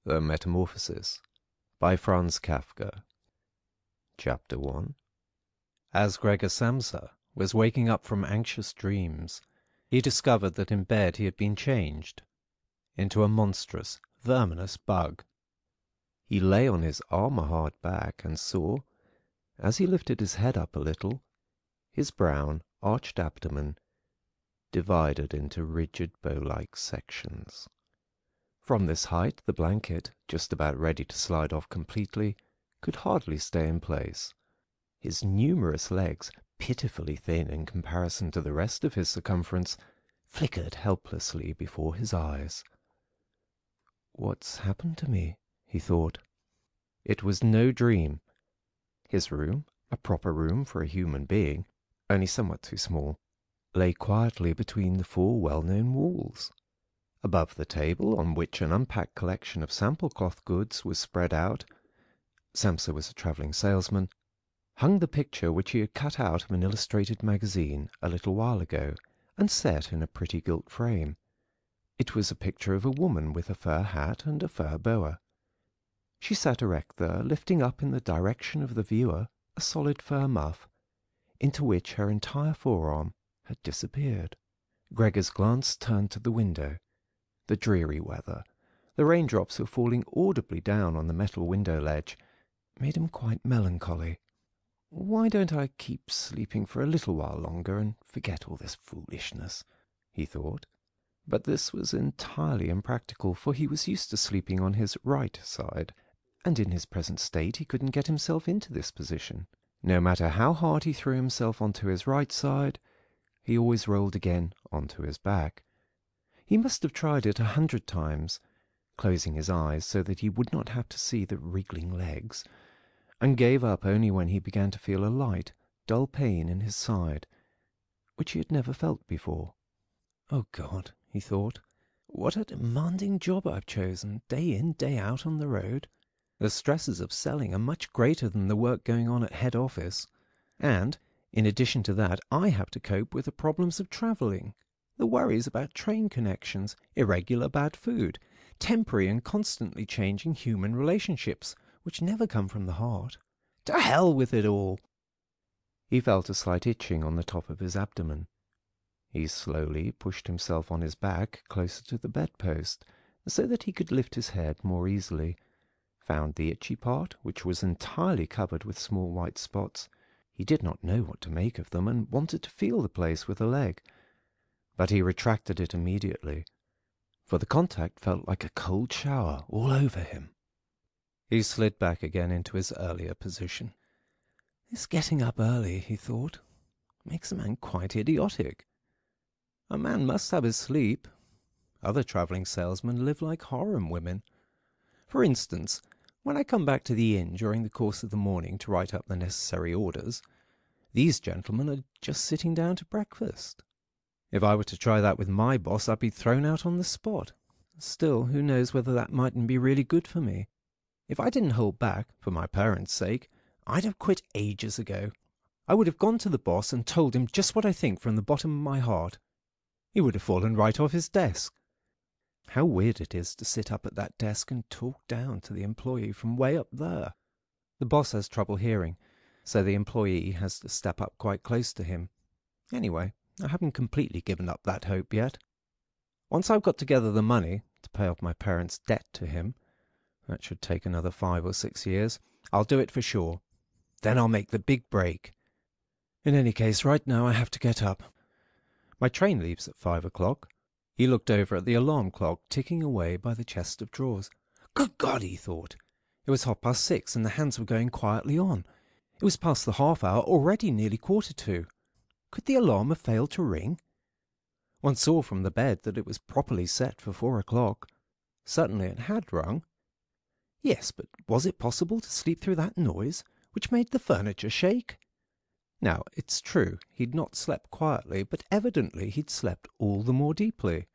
The Metamorphosis by Franz Kafka. Chapter 1. As Gregor Samsa was waking up from anxious dreams, he discovered that in bed he had been changed into a monstrous, verminous bug. He lay on his armour-hard back and saw, as he lifted his head up a little, his brown, arched abdomen divided into rigid bow-like sections. From this height the blanket, just about ready to slide off completely, could hardly stay in place. His numerous legs, pitifully thin in comparison to the rest of his circumference, flickered helplessly before his eyes. "What's happened to me?" he thought. It was no dream. His room, a proper room for a human being, only somewhat too small, lay quietly between the four well-known walls. Above the table, on which an unpacked collection of sample cloth goods was spread out — Samsa was a travelling salesman — hung the picture which he had cut out of an illustrated magazine a little while ago and set in a pretty gilt frame. It was a picture of a woman with a fur hat and a fur boa. She sat erect there, lifting up in the direction of the viewer a solid fur muff, into which her entire forearm had disappeared. Gregor's glance turned to the window. The dreary weather, the raindrops were falling audibly down on the metal window ledge, made him quite melancholy. "Why don't I keep sleeping for a little while longer and forget all this foolishness?" he thought. But this was entirely impractical, for he was used to sleeping on his right side, and in his present state he couldn't get himself into this position. No matter how hard he threw himself onto his right side, he always rolled again onto his back. He must have tried it 100 times, closing his eyes so that he would not have to see the wriggling legs, and gave up only when he began to feel a light, dull pain in his side, which he had never felt before. "Oh God," he thought, "what a demanding job I've chosen, day in, day out on the road. The stresses of selling are much greater than the work going on at head office, and, in addition to that, I have to cope with the problems of travelling. The worries about train connections, irregular bad food, temporary and constantly changing human relationships, which never come from the heart. To hell with it all!" He felt a slight itching on the top of his abdomen. He slowly pushed himself on his back closer to the bedpost, so that he could lift his head more easily, found the itchy part, which was entirely covered with small white spots. He did not know what to make of them, and wanted to feel the place with a leg. But he retracted it immediately, for the contact felt like a cold shower all over him. He slid back again into his earlier position. "This getting up early," he thought, "makes a man quite idiotic. A man must have his sleep. Other travelling salesmen live like Horam women. For instance, when I come back to the inn during the course of the morning to write up the necessary orders, these gentlemen are just sitting down to breakfast. If I were to try that with my boss, I'd be thrown out on the spot. Still, who knows whether that mightn't be really good for me? If I didn't hold back, for my parents' sake, I'd have quit ages ago. I would have gone to the boss and told him just what I think from the bottom of my heart. He would have fallen right off his desk. How weird it is to sit up at that desk and talk down to the employee from way up there. The boss has trouble hearing, so the employee has to step up quite close to him. Anyway, I haven't completely given up that hope yet. Once I've got together the money to pay off my parents' debt to him — that should take another 5 or 6 years — I'll do it for sure. Then I'll make the big break. In any case, right now I have to get up. My train leaves at 5 o'clock. He looked over at the alarm clock ticking away by the chest of drawers. Good God, he thought. It was 6:30 and the hands were going quietly on. It was past the half hour, already nearly 1:45. Could the alarm have failed to ring? One saw from the bed that it was properly set for 4 o'clock. Certainly it had rung. Yes, but was it possible to sleep through that noise, which made the furniture shake? Now, it's true, he'd not slept quietly, but evidently he'd slept all the more deeply.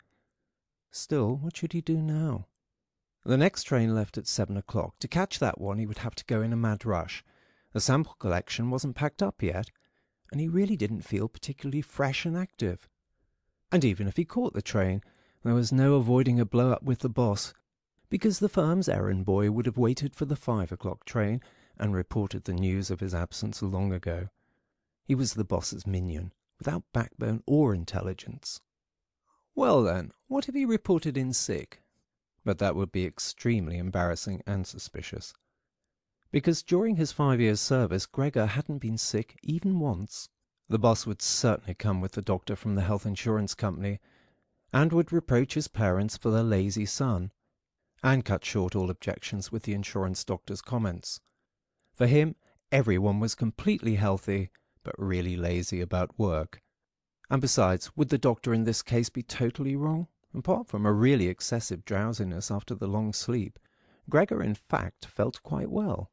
Still, what should he do now? The next train left at 7 o'clock. To catch that one, he would have to go in a mad rush. The sample collection wasn't packed up yet, and he really didn't feel particularly fresh and active. And even if he caught the train, there was no avoiding a blow-up with the boss. because the firm's errand boy would have waited for the 5 o'clock train and reported the news of his absence long ago. He was the boss's minion, without backbone or intelligence. Well then, what if he reported in sick? But that would be extremely embarrassing and suspicious. Because during his 5 years' service, Gregor hadn't been sick even once. The boss would certainly come with the doctor from the health insurance company, and would reproach his parents for their lazy son, and cut short all objections with the insurance doctor's comments. For him, everyone was completely healthy, but really lazy about work. And besides, would the doctor in this case be totally wrong? Apart from a really excessive drowsiness after the long sleep, Gregor in fact felt quite well,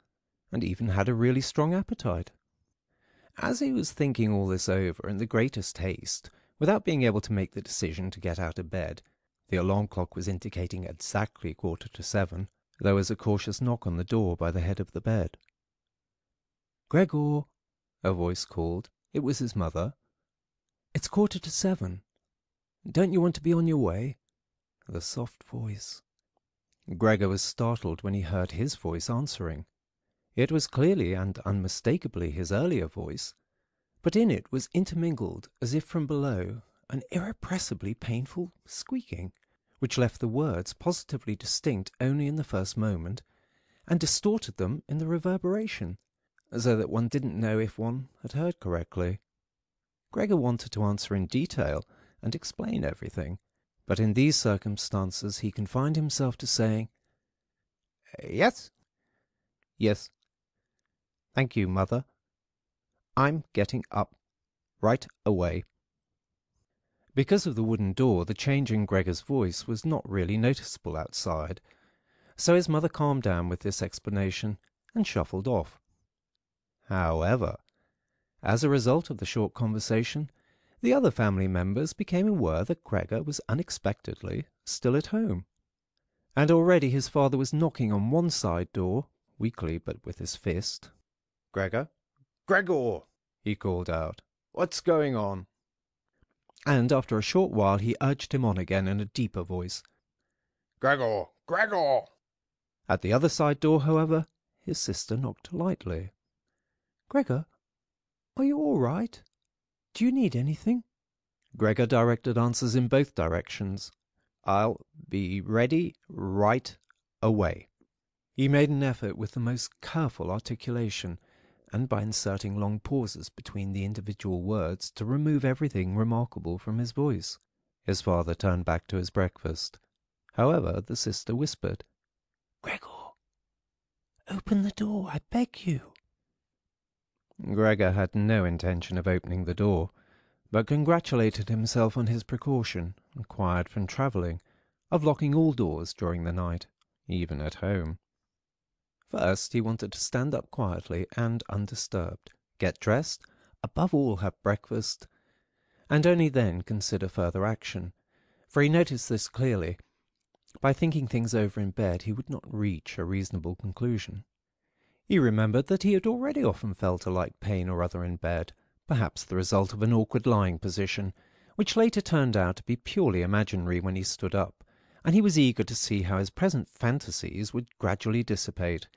and even had a really strong appetite. As he was thinking all this over in the greatest haste, without being able to make the decision to get out of bed, the alarm clock was indicating exactly 7:15, there was a cautious knock on the door by the head of the bed. "Gregor," a voice called. It was his mother. "It's 7:15. Don't you want to be on your way?" The soft voice. Gregor was startled when he heard his voice answering. It was clearly and unmistakably his earlier voice, but in it was intermingled, as if from below, an irrepressibly painful squeaking, which left the words positively distinct only in the first moment, and distorted them in the reverberation, so that one didn't know if one had heard correctly. Gregor wanted to answer in detail and explain everything, but in these circumstances he confined himself to saying, "Yes? Yes. Thank you, Mother. I'm getting up right away." Because of the wooden door, the change in Gregor's voice was not really noticeable outside, so his mother calmed down with this explanation and shuffled off. However, as a result of the short conversation, the other family members became aware that Gregor was unexpectedly still at home, and already his father was knocking on one side door, weakly but with his fist. "Gregor? Gregor!" he called out. "What's going on?" And after a short while he urged him on again in a deeper voice. "Gregor! Gregor!" At the other side door, however, his sister knocked lightly. "Gregor, are you all right? Do you need anything?" Gregor directed answers in both directions. "I'll be ready right away." He made an effort with the most careful articulation, and by inserting long pauses between the individual words to remove everything remarkable from his voice. His father turned back to his breakfast. However, the sister whispered, "Gregor, open the door, I beg you." Gregor had no intention of opening the door, but congratulated himself on his precaution, acquired from travelling, of locking all doors during the night, even at home. First, he wanted to stand up quietly and undisturbed, get dressed, above all have breakfast, and only then consider further action, for he noticed this clearly. By thinking things over in bed, he would not reach a reasonable conclusion. He remembered that he had already often felt a light pain or other in bed, perhaps the result of an awkward lying position, which later turned out to be purely imaginary when he stood up, and he was eager to see how his present fantasies would gradually dissipate.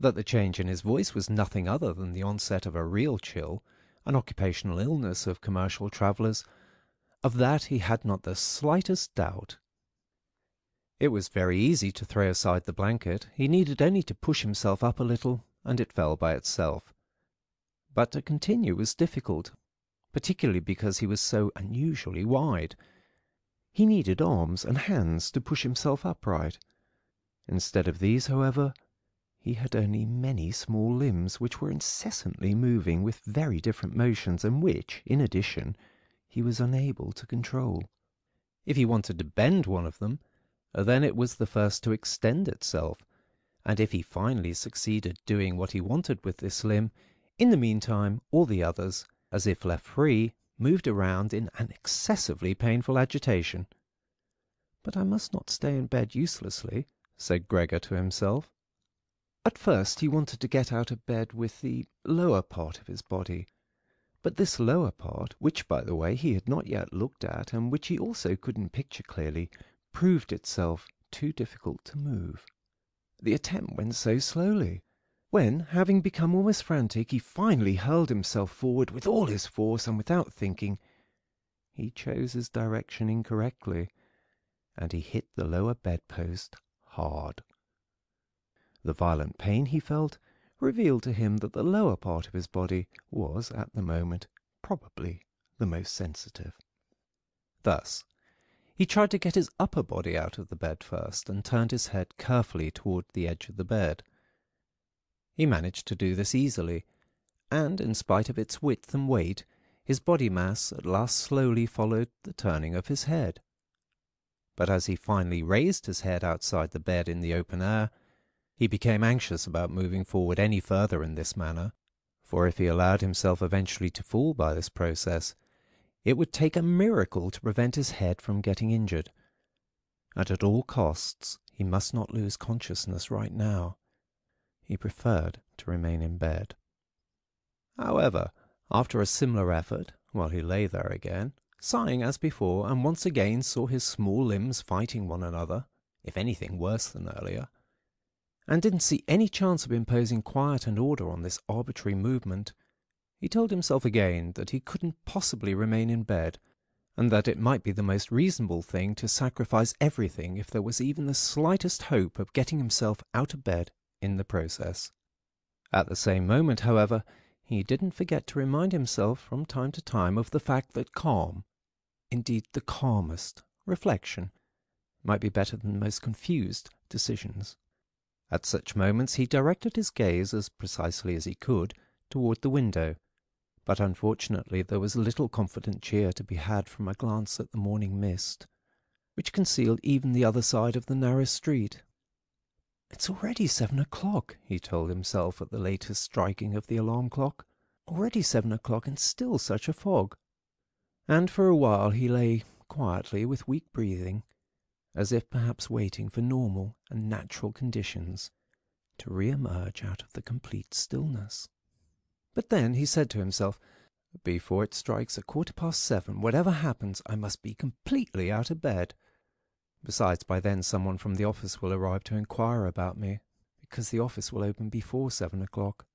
That the change in his voice was nothing other than the onset of a real chill, an occupational illness of commercial travellers, of that he had not the slightest doubt. It was very easy to throw aside the blanket. He needed only to push himself up a little, and it fell by itself. But to continue was difficult, particularly because he was so unusually wide. He needed arms and hands to push himself upright. Instead of these, however, he had only many small limbs which were incessantly moving with very different motions, and which, in addition, he was unable to control. If he wanted to bend one of them, then it was the first to extend itself, and if he finally succeeded doing what he wanted with this limb, in the meantime all the others, as if left free, moved around in an excessively painful agitation. "But I must not stay in bed uselessly," said Gregor to himself. At first he wanted to get out of bed with the lower part of his body, but this lower part, which, by the way, he had not yet looked at, and which he also couldn't picture clearly, proved itself too difficult to move. The attempt went so slowly. When, having become almost frantic, he finally hurled himself forward with all his force and without thinking, he chose his direction incorrectly, and he hit the lower bedpost hard. The violent pain he felt revealed to him that the lower part of his body was, at the moment, probably the most sensitive. Thus, he tried to get his upper body out of the bed first, and turned his head carefully toward the edge of the bed. He managed to do this easily, and, in spite of its width and weight, his body mass at last slowly followed the turning of his head. But as he finally raised his head outside the bed in the open air, he became anxious about moving forward any further in this manner, for if he allowed himself eventually to fall by this process, it would take a miracle to prevent his head from getting injured. And at all costs, he must not lose consciousness right now. He preferred to remain in bed. However, after a similar effort, while he lay there again, sighing as before, and once again saw his small limbs fighting one another, if anything worse than earlier, and didn't see any chance of imposing quiet and order on this arbitrary movement, he told himself again that he couldn't possibly remain in bed, and that it might be the most reasonable thing to sacrifice everything if there was even the slightest hope of getting himself out of bed in the process. At the same moment, however, he didn't forget to remind himself from time to time of the fact that calm, indeed the calmest, reflection might be better than most confused decisions. At such moments he directed his gaze as precisely as he could toward the window, but unfortunately there was little confident cheer to be had from a glance at the morning mist, which concealed even the other side of the narrow street. "It's already 7 o'clock, he told himself at the latest striking of the alarm clock. Already 7 o'clock, and still such a fog. And for a while he lay quietly with weak breathing, as if perhaps waiting for normal and natural conditions to re-emerge out of the complete stillness. But then he said to himself, "Before it strikes 7:15, whatever happens, I must be completely out of bed. Besides, by then someone from the office will arrive to inquire about me, because the office will open before 7 o'clock.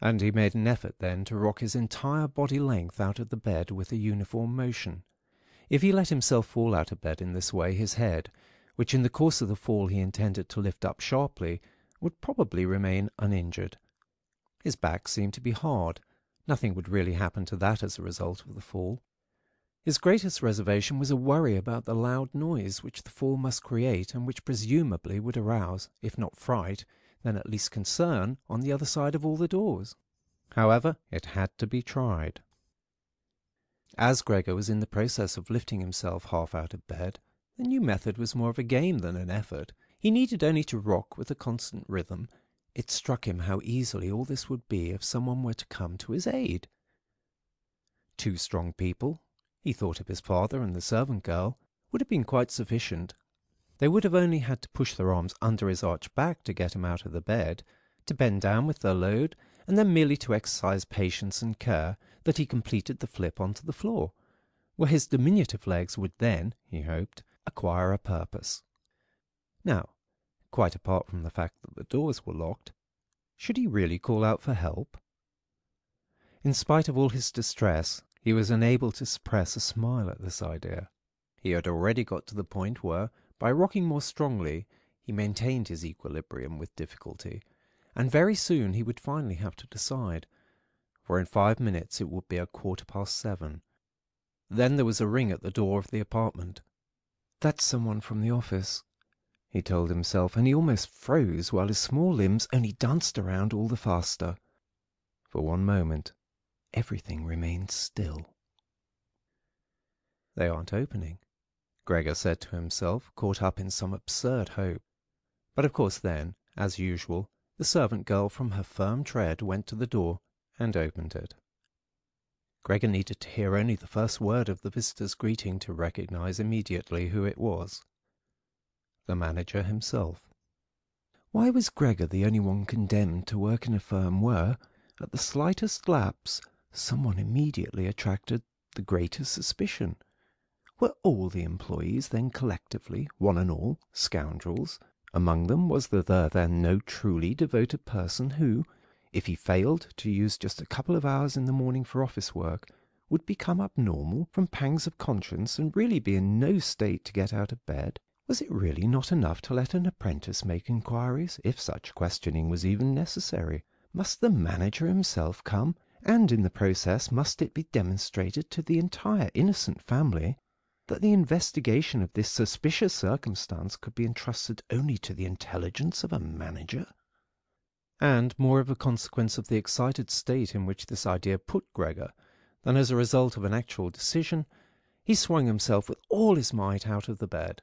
And he made an effort then to rock his entire body length out of the bed with a uniform motion. If he let himself fall out of bed in this way, his head, which in the course of the fall he intended to lift up sharply, would probably remain uninjured. His back seemed to be hard. Nothing would really happen to that as a result of the fall. His greatest reservation was a worry about the loud noise which the fall must create, and which presumably would arouse, if not fright, then at least concern, on the other side of all the doors. However, it had to be tried. As Gregor was in the process of lifting himself half out of bed, the new method was more of a game than an effort. He needed only to rock with a constant rhythm. It struck him how easily all this would be if someone were to come to his aid. 2 strong people, he thought of his father and the servant girl, would have been quite sufficient. They would have only had to push their arms under his arched back to get him out of the bed, to bend down with their load, and then merely to exercise patience and care that he completed the flip onto the floor, where his diminutive legs would then, he hoped, acquire a purpose. Now, quite apart from the fact that the doors were locked, should he really call out for help? In spite of all his distress, he was unable to suppress a smile at this idea. He had already got to the point where, by rocking more strongly, he maintained his equilibrium with difficulty, and very soon he would finally have to decide, for in 5 minutes it would be 7:15. Then there was a ring at the door of the apartment. "That's someone from the office," he told himself, and he almost froze while his small limbs only danced around all the faster. For one moment, everything remained still. "They aren't opening," Gregor said to himself, caught up in some absurd hope. But of course then, as usual, the servant girl from her firm tread went to the door and opened it. Gregor needed to hear only the first word of the visitor's greeting to recognize immediately who it was. The manager himself. Why was Gregor the only one condemned to work in a firm where, at the slightest lapse, someone immediately attracted the greatest suspicion? Were all the employees then collectively, one and all, scoundrels? Among them was there then no truly devoted person who, if he failed to use just a couple of hours in the morning for office work, would become abnormal from pangs of conscience and really be in no state to get out of bed? Was it really not enough to let an apprentice make inquiries, if such questioning was even necessary? Must the manager himself come, and in the process must it be demonstrated to the entire innocent family that the investigation of this suspicious circumstance could be entrusted only to the intelligence of a manager? And more of a consequence of the excited state in which this idea put Gregor than as a result of an actual decision, he swung himself with all his might out of the bed.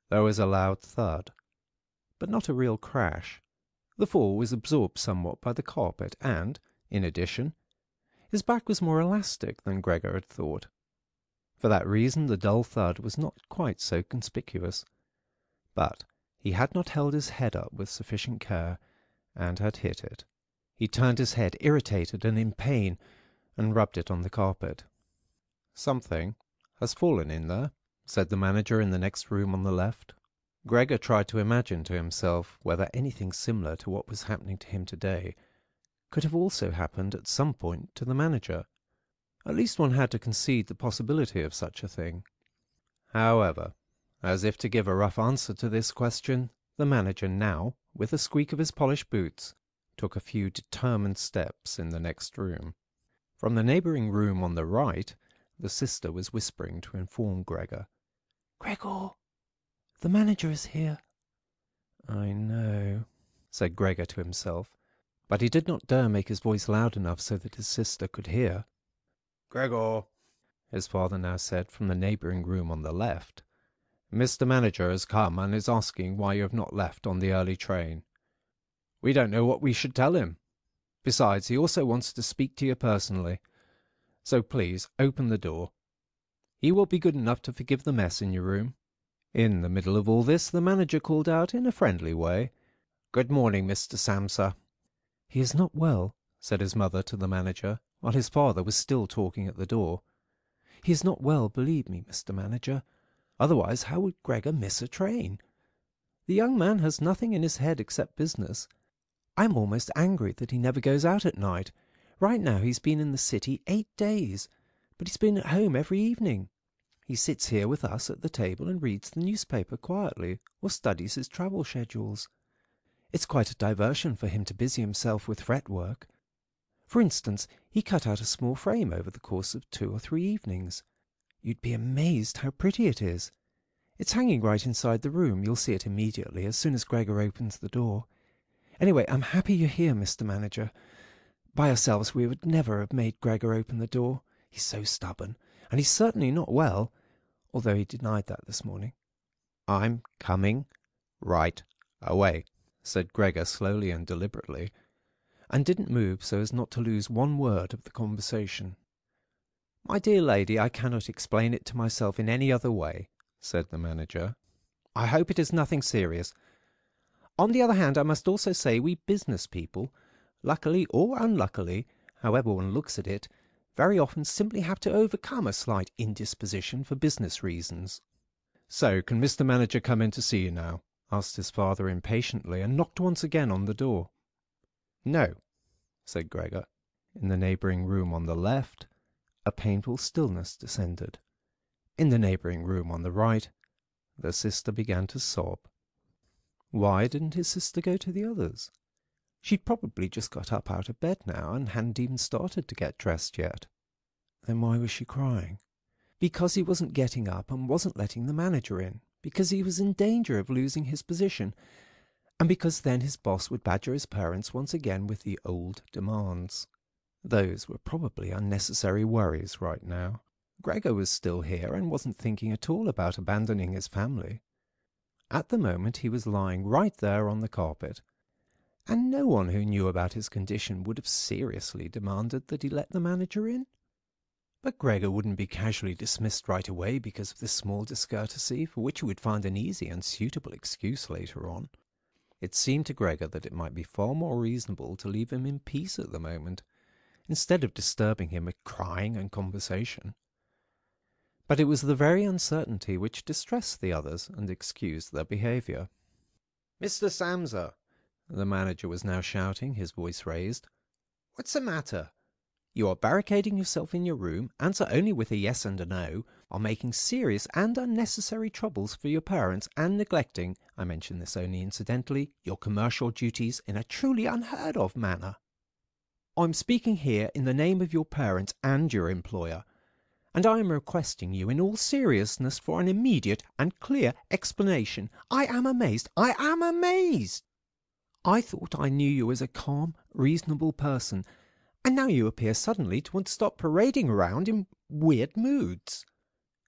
There was a loud thud, but not a real crash. The fall was absorbed somewhat by the carpet, and, in addition, his back was more elastic than Gregor had thought. For that reason the dull thud was not quite so conspicuous. But he had not held his head up with sufficient care, and had hit it. He turned his head, irritated and in pain, and rubbed it on the carpet. "Something has fallen in there," said the manager in the next room on the left. Gregor tried to imagine to himself whether anything similar to what was happening to him today could have also happened at some point to the manager. At least one had to concede the possibility of such a thing. However, as if to give a rough answer to this question, the manager now, with a squeak of his polished boots, took a few determined steps in the next room. From the neighbouring room on the right, the sister was whispering to inform Gregor. "Gregor, the manager is here." "I know," said Gregor to himself, but he did not dare make his voice loud enough so that his sister could hear. "Gregor," his father now said from the neighbouring room on the left, "Mr. Manager has come and is asking why you have not left on the early train. We don't know what we should tell him. Besides, he also wants to speak to you personally. So please, open the door. He will be good enough to forgive the mess in your room." In the middle of all this, the manager called out in a friendly way, "Good morning, Mr. Samsa." "He is not well," said his mother to the manager, while his father was still talking at the door. "He is not well, believe me, Mr. Manager. Otherwise, how would Gregor miss a train? The young man has nothing in his head except business. I'm almost angry that he never goes out at night. Right now he's been in the city 8 days, but he's been at home every evening. He sits here with us at the table and reads the newspaper quietly, or studies his travel schedules. It's quite a diversion for him to busy himself with fretwork. For instance, he cut out a small frame over the course of 2 or 3 evenings. You'd be amazed how pretty it is. It's hanging right inside the room. You'll see it immediately, as soon as Gregor opens the door. Anyway, I'm happy you're here, Mr. Manager. By ourselves we would never have made Gregor open the door. He's so stubborn, and he's certainly not well, although he denied that this morning." "I'm coming right away," said Gregor slowly and deliberately, and didn't move so as not to lose one word of the conversation. "My dear lady, I cannot explain it to myself in any other way," said the manager. "I hope it is nothing serious. On the other hand, I must also say we business people, luckily or unluckily, however one looks at it, very often simply have to overcome a slight indisposition for business reasons." "So, can Mr. Manager come in to see you now?" asked his father impatiently, and knocked once again on the door. "No," said Gregor. In the neighbouring room on the left, a painful stillness descended. In the neighbouring room on the right, the sister began to sob. Why didn't his sister go to the others? She'd probably just got up out of bed now and hadn't even started to get dressed yet. Then why was she crying? Because he wasn't getting up and wasn't letting the manager in, because he was in danger of losing his position, and because then his boss would badger his parents once again with the old demands. Those were probably unnecessary worries right now. Gregor was still here and wasn't thinking at all about abandoning his family. At the moment he was lying right there on the carpet, and no one who knew about his condition would have seriously demanded that he let the manager in. But Gregor wouldn't be casually dismissed right away because of this small discourtesy, for which he would find an easy and suitable excuse later on. It seemed to Gregor that it might be far more reasonable to leave him in peace at the moment, instead of disturbing him with crying and conversation. But it was the very uncertainty which distressed the others and excused their behaviour. "Mr. Samsa," the manager was now shouting, his voice raised, "what's the matter? You are barricading yourself in your room, answer only with a yes and a no, are making serious and unnecessary troubles for your parents, and neglecting, I mention this only incidentally, your commercial duties in a truly unheard of manner. I'm speaking here in the name of your parents and your employer, and I am requesting you in all seriousness for an immediate and clear explanation. I am amazed. I thought I knew you as a calm, reasonable person, and now you appear suddenly to want to stop parading around in weird moods.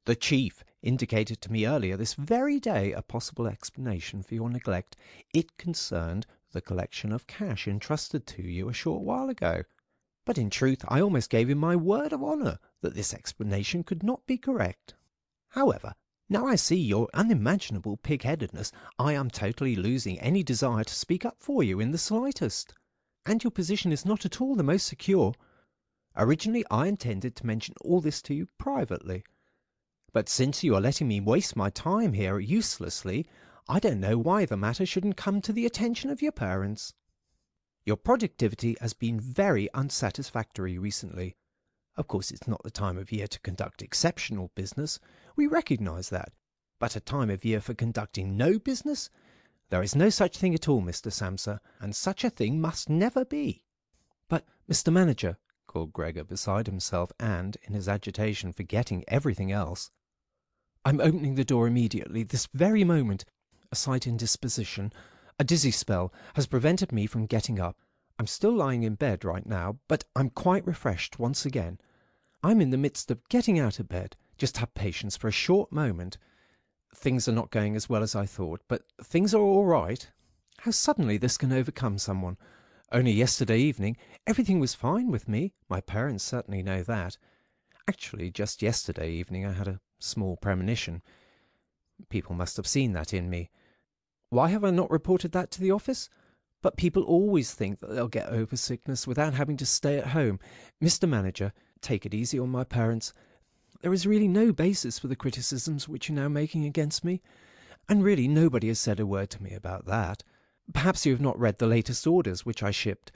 The chief indicated to me earlier this very day a possible explanation for your neglect. It concerned the collection of cash entrusted to you a short while ago. But in truth I almost gave him my word of honour that this explanation could not be correct. However, now I see your unimaginable pig-headedness, I am totally losing any desire to speak up for you in the slightest. And your position is not at all the most secure. Originally I intended to mention all this to you privately. But since you are letting me waste my time here uselessly, I don't know why the matter shouldn't come to the attention of your parents. Your productivity has been very unsatisfactory recently. Of course, it's not the time of year to conduct exceptional business. We recognise that. But a time of year for conducting no business? There is no such thing at all, Mr. Samsa, and such a thing must never be. But, Mr. Manager, called Gregor beside himself and, in his agitation, forgetting everything else, I'm opening the door immediately, this very moment. A slight indisposition, a dizzy spell, has prevented me from getting up. I'm still lying in bed right now, but I'm quite refreshed once again. I'm in the midst of getting out of bed. Just have patience for a short moment. Things are not going as well as I thought, but things are all right. How suddenly this can overcome someone. Only yesterday evening everything was fine with me. My parents certainly know that. Actually, just yesterday evening I had a small premonition. People must have seen that in me. Why have I not reported that to the office? But people always think that they'll get over sickness without having to stay at home. Mr. Manager, take it easy on my parents. There is really no basis for the criticisms which you're now making against me, and really nobody has said a word to me about that. Perhaps you have not read the latest orders which I shipped.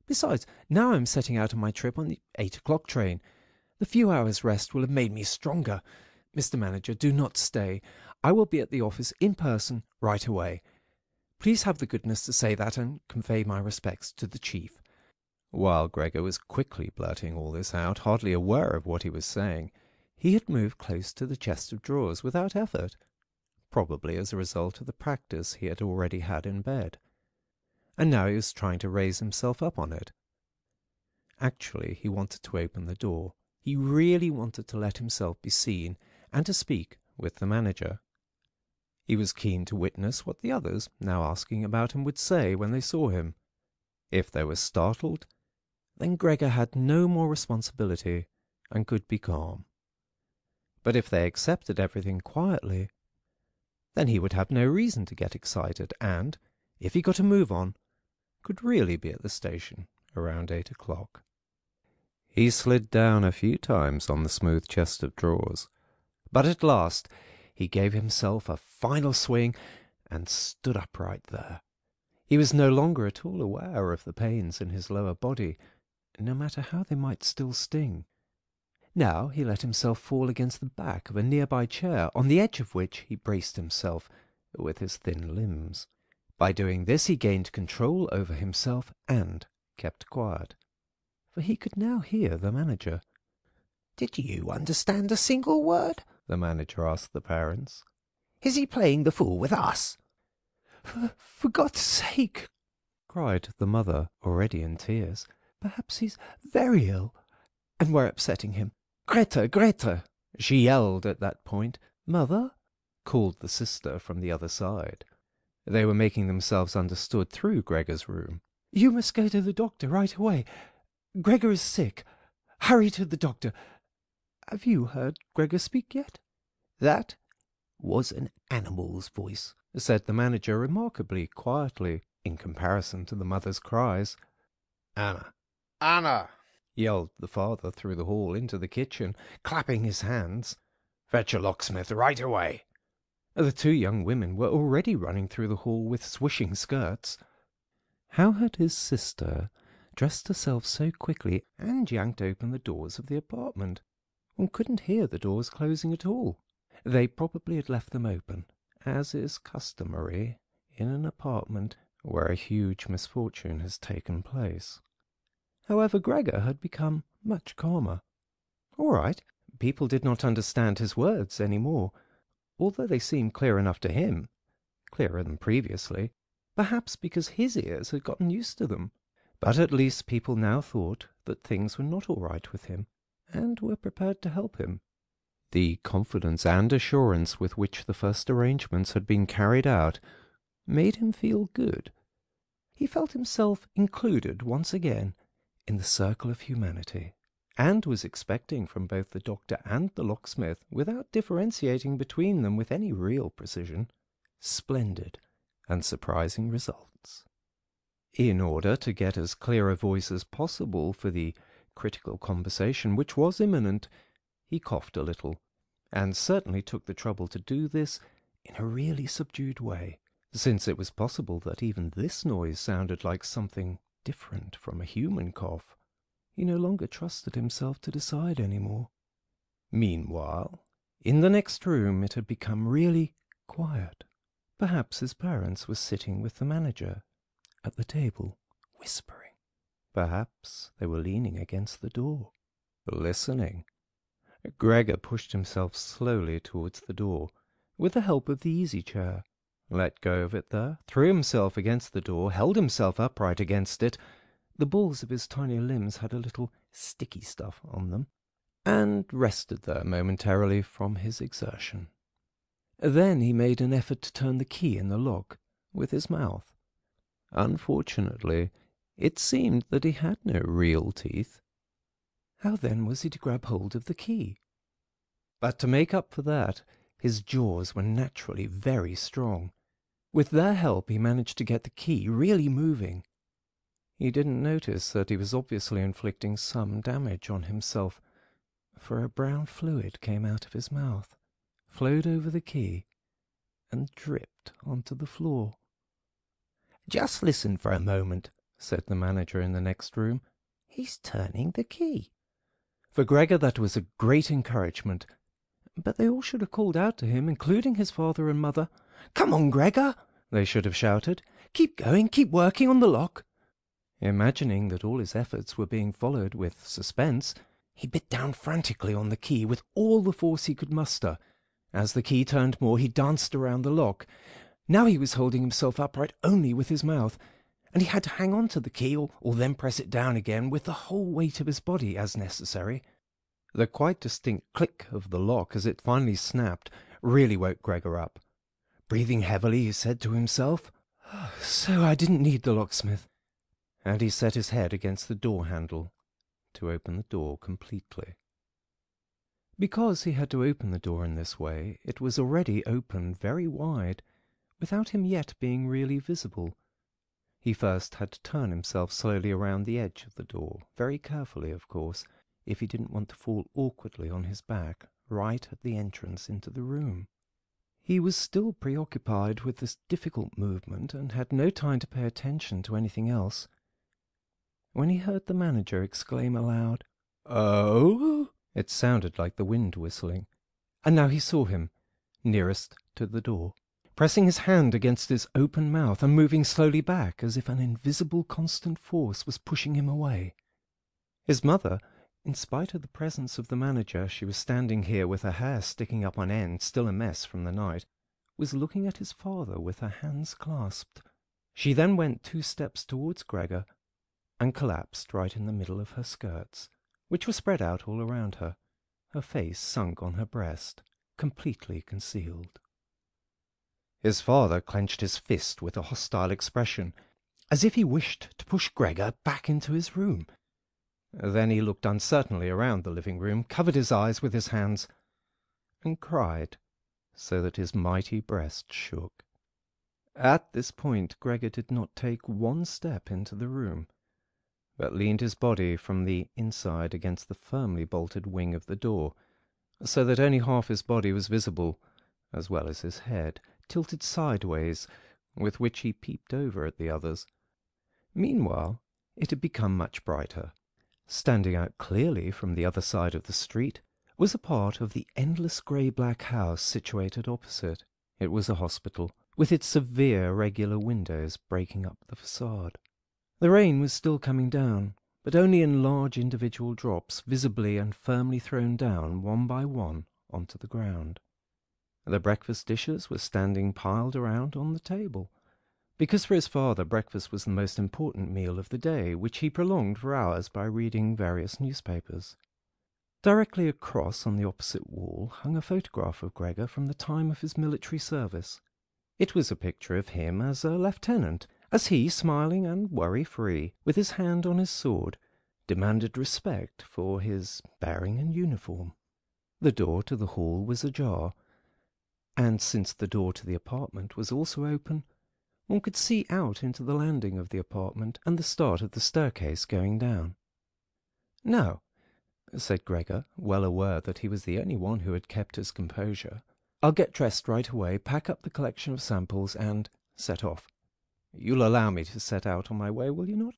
Besides, now I am setting out on my trip on the 8 o'clock train. The few hours' rest will have made me stronger. Mr. Manager, do not stay. I will be at the office in person right away. Please have the goodness to say that and convey my respects to the chief." While Gregor was quickly blurting all this out, hardly aware of what he was saying, he had moved close to the chest of drawers without effort, probably as a result of the practice he had already had in bed, and now he was trying to raise himself up on it. Actually, he wanted to open the door. He really wanted to let himself be seen and to speak with the manager. He was keen to witness what the others, now asking about him, would say when they saw him. If they were startled, then Gregor had no more responsibility and could be calm. But if they accepted everything quietly, then he would have no reason to get excited and, if he got a move on, could really be at the station around 8 o'clock. He slid down a few times on the smooth chest of drawers, but at last he gave himself a final swing and stood upright there. He was no longer at all aware of the pains in his lower body, no matter how they might still sting. Now he let himself fall against the back of a nearby chair, on the edge of which he braced himself with his thin limbs. By doing this he gained control over himself and kept quiet, for he could now hear the manager. "Did you understand a single word?" the manager asked the parents. "Is he playing the fool with us?" For God's sake!" cried the mother, already in tears. "Perhaps he's very ill, and we're upsetting him. Greta, Greta!" she yelled at that point. "Mother?" called the sister from the other side. They were making themselves understood through Gregor's room. "You must go to the doctor right away. Gregor is sick. Hurry to the doctor. Have you heard Gregor speak yet?" "That was an animal's voice," said the manager remarkably quietly in comparison to the mother's cries. "Anna! Anna!" yelled the father through the hall into the kitchen, clapping his hands. Fetch a locksmith right away." The two young women were already running through the hall with swishing skirts. How had his sister dressed herself so quickly and yanked open the doors of the apartment? One couldn't hear the doors closing at all. They probably had left them open, as is customary in an apartment where a huge misfortune has taken place. However, Gregor had become much calmer. All right, people did not understand his words any more, although they seemed clear enough to him, clearer than previously, perhaps because his ears had gotten used to them. But at least people now thought that things were not all right with him, and were prepared to help him. The confidence and assurance with which the first arrangements had been carried out made him feel good. He felt himself included once again in the circle of humanity, and was expecting from both the doctor and the locksmith, without differentiating between them with any real precision, splendid and surprising results. In order to get as clear a voice as possible for the critical conversation which was imminent, he coughed a little, and certainly took the trouble to do this in a really subdued way, since it was possible that even this noise sounded like something different from a human cough. He no longer trusted himself to decide any more. Meanwhile, in the next room it had become really quiet. Perhaps his parents were sitting with the manager at the table, whispering. Perhaps they were leaning against the door, listening. Gregor pushed himself slowly towards the door, with the help of the easy-chair, let go of it there, threw himself against the door, held himself upright against it. The balls of his tiny limbs had a little sticky stuff on them, and rested there momentarily from his exertion. Then he made an effort to turn the key in the lock with his mouth. Unfortunately, it seemed that he had no real teeth. How then was he to grab hold of the key? But to make up for that, his jaws were naturally very strong. With their help he managed to get the key really moving. He didn't notice that he was obviously inflicting some damage on himself, for a brown fluid came out of his mouth, flowed over the key, and dripped onto the floor. "Just listen for a moment," said the manager in the next room. "He's turning the key." For Gregor that was a great encouragement, but they all should have called out to him, including his father and mother. "Come on, Gregor," they should have shouted. "Keep going, keep working on the lock." Imagining that all his efforts were being followed with suspense, he bit down frantically on the key with all the force he could muster. As the key turned more, he danced around the lock. Now he was holding himself upright only with his mouth, and he had to hang on to the key or then press it down again with the whole weight of his body as necessary. The quite distinct click of the lock as it finally snapped really woke Gregor up. Breathing heavily, he said to himself, "So I didn't need the locksmith," and he set his head against the door handle to open the door completely. Because he had to open the door in this way, it was already open very wide, without him yet being really visible. He first had to turn himself slowly around the edge of the door, very carefully, of course, if he didn't want to fall awkwardly on his back right at the entrance into the room. He was still preoccupied with this difficult movement and had no time to pay attention to anything else, when he heard the manager exclaim aloud, "Oh!" It sounded like the wind whistling, and now he saw him, nearest to the door, pressing his hand against his open mouth and moving slowly back as if an invisible constant force was pushing him away. His mother, in spite of the presence of the manager, she was standing here with her hair sticking up on end, still a mess from the night, was looking at his father with her hands clasped. She then went 2 steps towards Gregor and collapsed right in the middle of her skirts, which were spread out all around her, her face sunk on her breast, completely concealed. His father clenched his fist with a hostile expression, as if he wished to push Gregor back into his room. Then he looked uncertainly around the living room, covered his eyes with his hands, and cried, so that his mighty breast shook. At this point Gregor did not take 1 step into the room, but leaned his body from the inside against the firmly bolted wing of the door, so that only half his body was visible, as well as his head, tilted sideways, with which he peeped over at the others. Meanwhile, it had become much brighter. Standing out clearly from the other side of the street was a part of the endless grey-black house situated opposite. It was a hospital, with its severe regular windows breaking up the facade. The rain was still coming down, but only in large individual drops, visibly and firmly thrown down one by one onto the ground. The breakfast dishes were standing piled around on the table, because for his father breakfast was the most important meal of the day, which he prolonged for hours by reading various newspapers. Directly across on the opposite wall hung a photograph of Gregor from the time of his military service. It was a picture of him as a lieutenant, as he, smiling and worry-free, with his hand on his sword, demanded respect for his bearing and uniform. The door to the hall was ajar, and since the door to the apartment was also open, one could see out into the landing of the apartment and the start of the staircase going down. "Now," said Gregor, well aware that he was the only one who had kept his composure, "I'll get dressed right away, pack up the collection of samples, and set off. You'll allow me to set out on my way, will you not?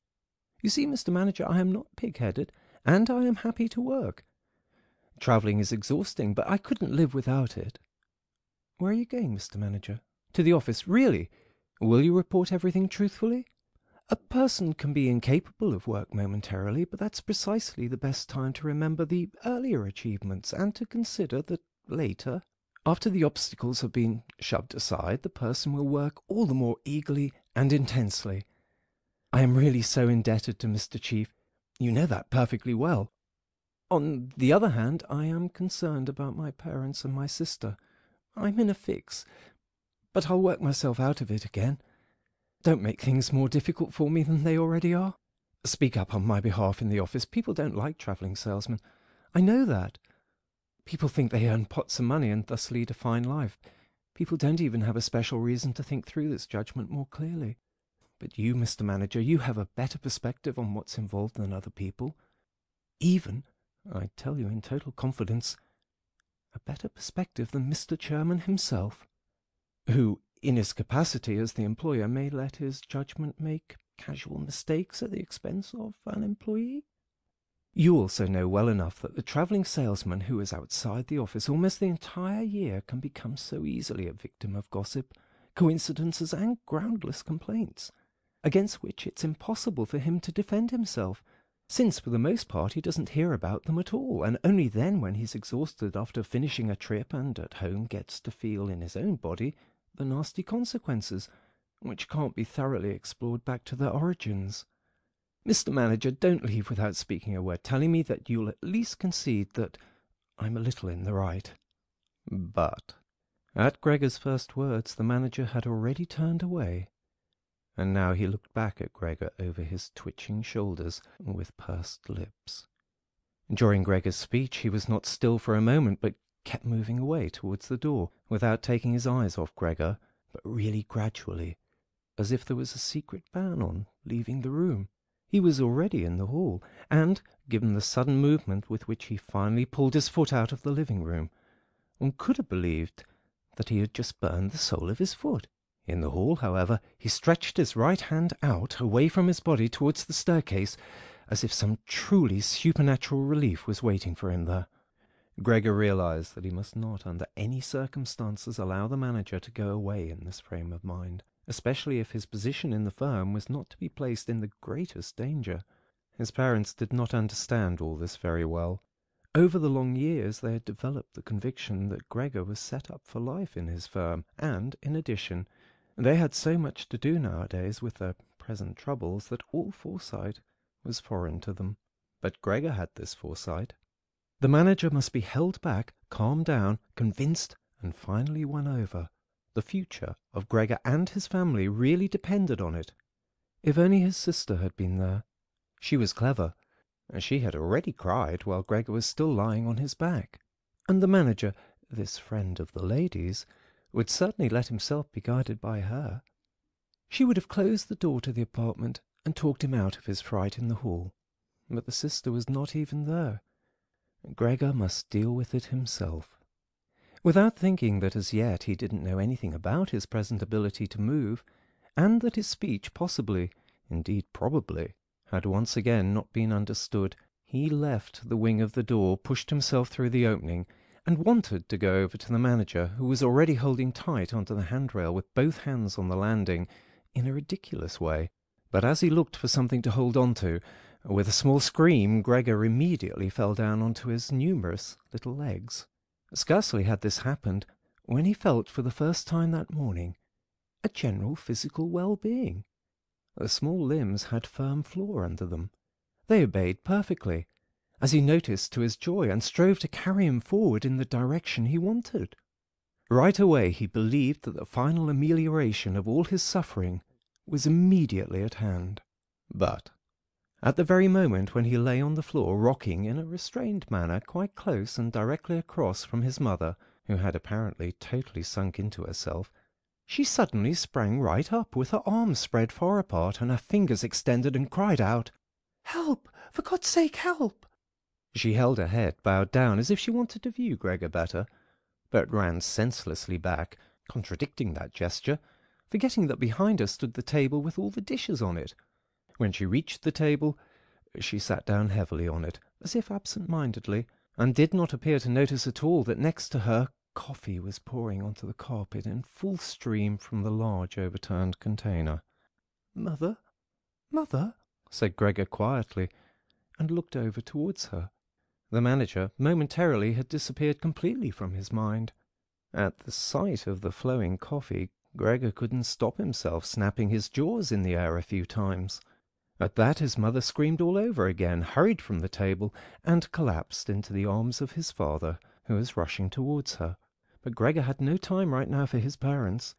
You see, Mr. Manager, I am not pig-headed, and I am happy to work. Travelling is exhausting, but I couldn't live without it." "Where are you going, Mr. Manager?" "To the office. Really? Will you report everything truthfully? A person can be incapable of work momentarily, but that's precisely the best time to remember the earlier achievements and to consider that later, after the obstacles have been shoved aside, the person will work all the more eagerly and intensely. I am really so indebted to Mr. Chief. You know that perfectly well. On the other hand, I am concerned about my parents and my sister. I'm in a fix, but I'll work myself out of it again. Don't make things more difficult for me than they already are. Speak up on my behalf in the office. People don't like travelling salesmen. I know that. People think they earn pots of money and thus lead a fine life. People don't even have a special reason to think through this judgment more clearly. But you, Mr. Manager, you have a better perspective on what's involved than other people. Even, I tell you in total confidence, a better perspective than Mr. Chairman himself, who, in his capacity as the employer, may let his judgment make casual mistakes at the expense of an employee. You also know well enough that the travelling salesman who is outside the office almost the entire year can become so easily a victim of gossip, coincidences, and groundless complaints, against which it's impossible for him to defend himself, since for the most part he doesn't hear about them at all, and only then, when he's exhausted after finishing a trip and at home, gets to feel in his own body the nasty consequences, which can't be thoroughly explored back to their origins. Mr. Manager, don't leave without speaking a word, telling me that you'll at least concede that I'm a little in the right." But at Gregor's first words the manager had already turned away, and now he looked back at Gregor over his twitching shoulders with pursed lips. During Gregor's speech he was not still for a moment, but kept moving away towards the door, without taking his eyes off Gregor, but really gradually, as if there was a secret ban on leaving the room. He was already in the hall, and, given the sudden movement with which he finally pulled his foot out of the living-room, one could have believed that he had just burned the sole of his foot. In the hall, however, he stretched his right hand out, away from his body, towards the staircase, as if some truly supernatural relief was waiting for him there. Gregor realized that he must not, under any circumstances, allow the manager to go away in this frame of mind, especially if his position in the firm was not to be placed in the greatest danger. His parents did not understand all this very well. Over the long years they had developed the conviction that Gregor was set up for life in his firm, and, in addition, they had so much to do nowadays with their present troubles that all foresight was foreign to them. But Gregor had this foresight. The manager must be held back, calmed down, convinced, and finally won over. The future of Gregor and his family really depended on it. If only his sister had been there. She was clever, and she had already cried while Gregor was still lying on his back. And the manager, this friend of the ladies, would certainly let himself be guided by her. She would have closed the door to the apartment and talked him out of his fright in the hall. But the sister was not even there. Gregor must deal with it himself. Without thinking that as yet he didn't know anything about his present ability to move, and that his speech possibly, indeed probably, had once again not been understood, he left the wing of the door, pushed himself through the opening, and wanted to go over to the manager, who was already holding tight onto the handrail with both hands on the landing, in a ridiculous way. But as he looked for something to hold on to, with a small scream, Gregor immediately fell down onto his numerous little legs. Scarcely had this happened when he felt for the first time that morning a general physical well-being. The small limbs had firm floor under them. They obeyed perfectly, as he noticed to his joy, and strove to carry him forward in the direction he wanted. Right away he believed that the final amelioration of all his suffering was immediately at hand. But at the very moment when he lay on the floor, rocking in a restrained manner quite close and directly across from his mother, who had apparently totally sunk into herself, she suddenly sprang right up with her arms spread far apart and her fingers extended, and cried out, "Help! For God's sake, help!" She held her head bowed down as if she wanted to view Gregor better, but ran senselessly back, contradicting that gesture, forgetting that behind her stood the table with all the dishes on it. When she reached the table, she sat down heavily on it, as if absent-mindedly, and did not appear to notice at all that next to her coffee was pouring onto the carpet in full stream from the large overturned container. "Mother, mother," said Gregor quietly, and looked over towards her. The manager momentarily had disappeared completely from his mind. At the sight of the flowing coffee, Gregor couldn't stop himself snapping his jaws in the air a few times. At that his mother screamed all over again, hurried from the table, and collapsed into the arms of his father, who was rushing towards her. But Gregor had no time right now for his parents.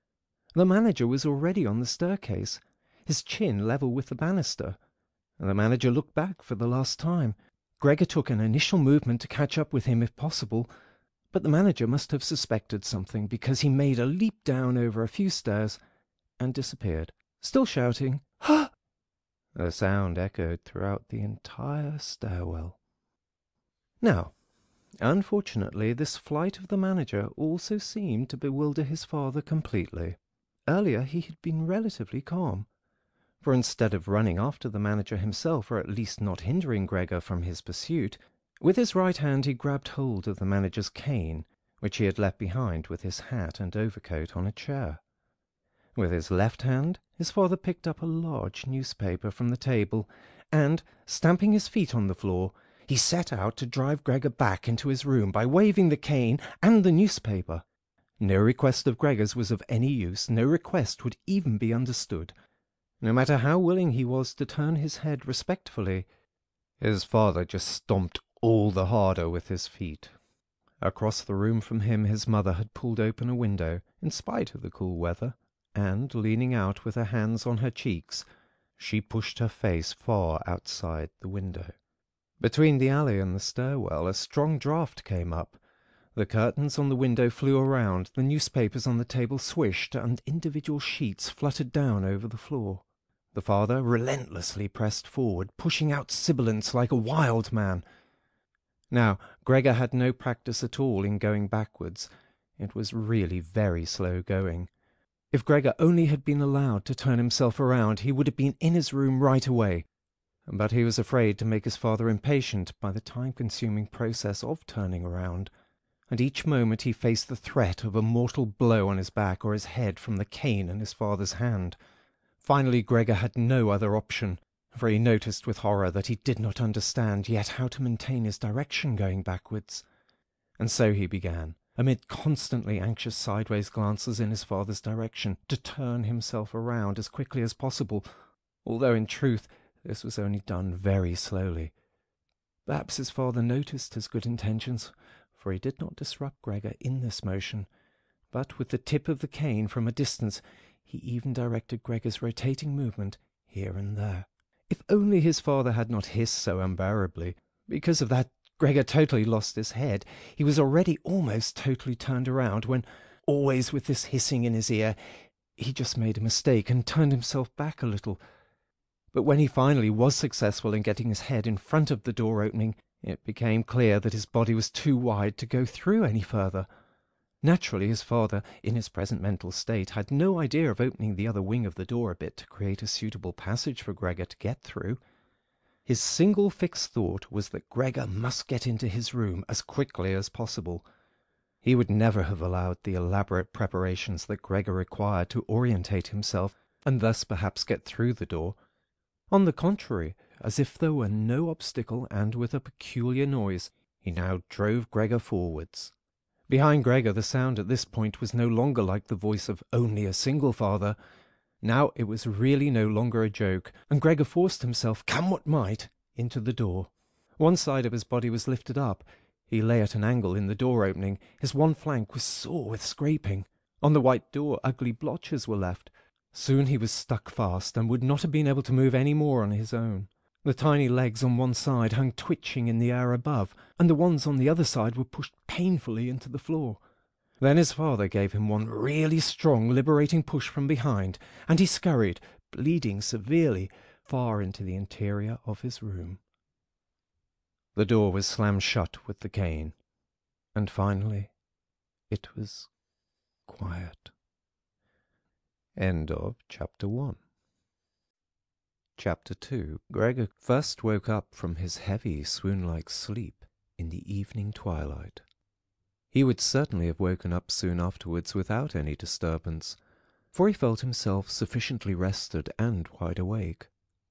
The manager was already on the staircase, his chin level with the banister. The manager looked back for the last time. Gregor took an initial movement to catch up with him if possible, but the manager must have suspected something, because he made a leap down over a few stairs and disappeared, still shouting, "Ha!" The sound echoed throughout the entire stairwell. Now, unfortunately, this flight of the manager also seemed to bewilder his father completely. Earlier he had been relatively calm, for instead of running after the manager himself, or at least not hindering Gregor from his pursuit, with his right hand he grabbed hold of the manager's cane, which he had left behind with his hat and overcoat on a chair. With his left hand his father picked up a large newspaper from the table, and, stamping his feet on the floor, he set out to drive Gregor back into his room by waving the cane and the newspaper. No request of Gregor's was of any use, no request would even be understood. No matter how willing he was to turn his head respectfully, his father just stomped all the harder with his feet. Across the room from him his mother had pulled open a window, in spite of the cool weather, and, leaning out with her hands on her cheeks, she pushed her face far outside the window. Between the alley and the stairwell a strong draught came up. The curtains on the window flew around, the newspapers on the table swished, and individual sheets fluttered down over the floor. The father relentlessly pressed forward, pushing out sibilants like a wild man. Now, Gregor had no practice at all in going backwards. It was really very slow going. If Gregor only had been allowed to turn himself around, he would have been in his room right away. But he was afraid to make his father impatient by the time-consuming process of turning around, and each moment he faced the threat of a mortal blow on his back or his head from the cane in his father's hand. Finally Gregor had no other option, for he noticed with horror that he did not understand yet how to maintain his direction going backwards. And so he began, amid constantly anxious sideways glances in his father's direction, to turn himself around as quickly as possible, although in truth this was only done very slowly. Perhaps his father noticed his good intentions, for he did not disrupt Gregor in this motion, but with the tip of the cane from a distance he even directed Gregor's rotating movement here and there. If only his father had not hissed so unbearably. Because of that, Gregor totally lost his head. He was already almost totally turned around when, always with this hissing in his ear, he just made a mistake and turned himself back a little. But when he finally was successful in getting his head in front of the door opening, It became clear that his body was too wide to go through any further. Naturally, his father, in his present mental state, had no idea of opening the other wing of the door a bit to create a suitable passage for Gregor to get through. His single fixed thought was that Gregor must get into his room as quickly as possible. He would never have allowed the elaborate preparations that Gregor required to orientate himself and thus perhaps get through the door. On the contrary, as if there were no obstacle and with a peculiar noise, he now drove Gregor forwards. Behind Gregor the sound at this point was no longer like the voice of only a single father. Now it was really no longer a joke, and Gregor forced himself, come what might, into the door. One side of his body was lifted up. He lay at an angle in the door opening. His one flank was sore with scraping. On the white door ugly blotches were left. Soon he was stuck fast, and would not have been able to move any more on his own. The tiny legs on one side hung twitching in the air above, and the ones on the other side were pushed painfully into the floor. Then his father gave him one really strong, liberating push from behind, and he scurried, bleeding severely, far into the interior of his room. The door was slammed shut with the cane, and finally it was quiet. End of Chapter 1. Chapter 2. Gregor first woke up from his heavy, swoon-like sleep in the evening twilight. He would certainly have woken up soon afterwards without any disturbance, for he felt himself sufficiently rested and wide awake,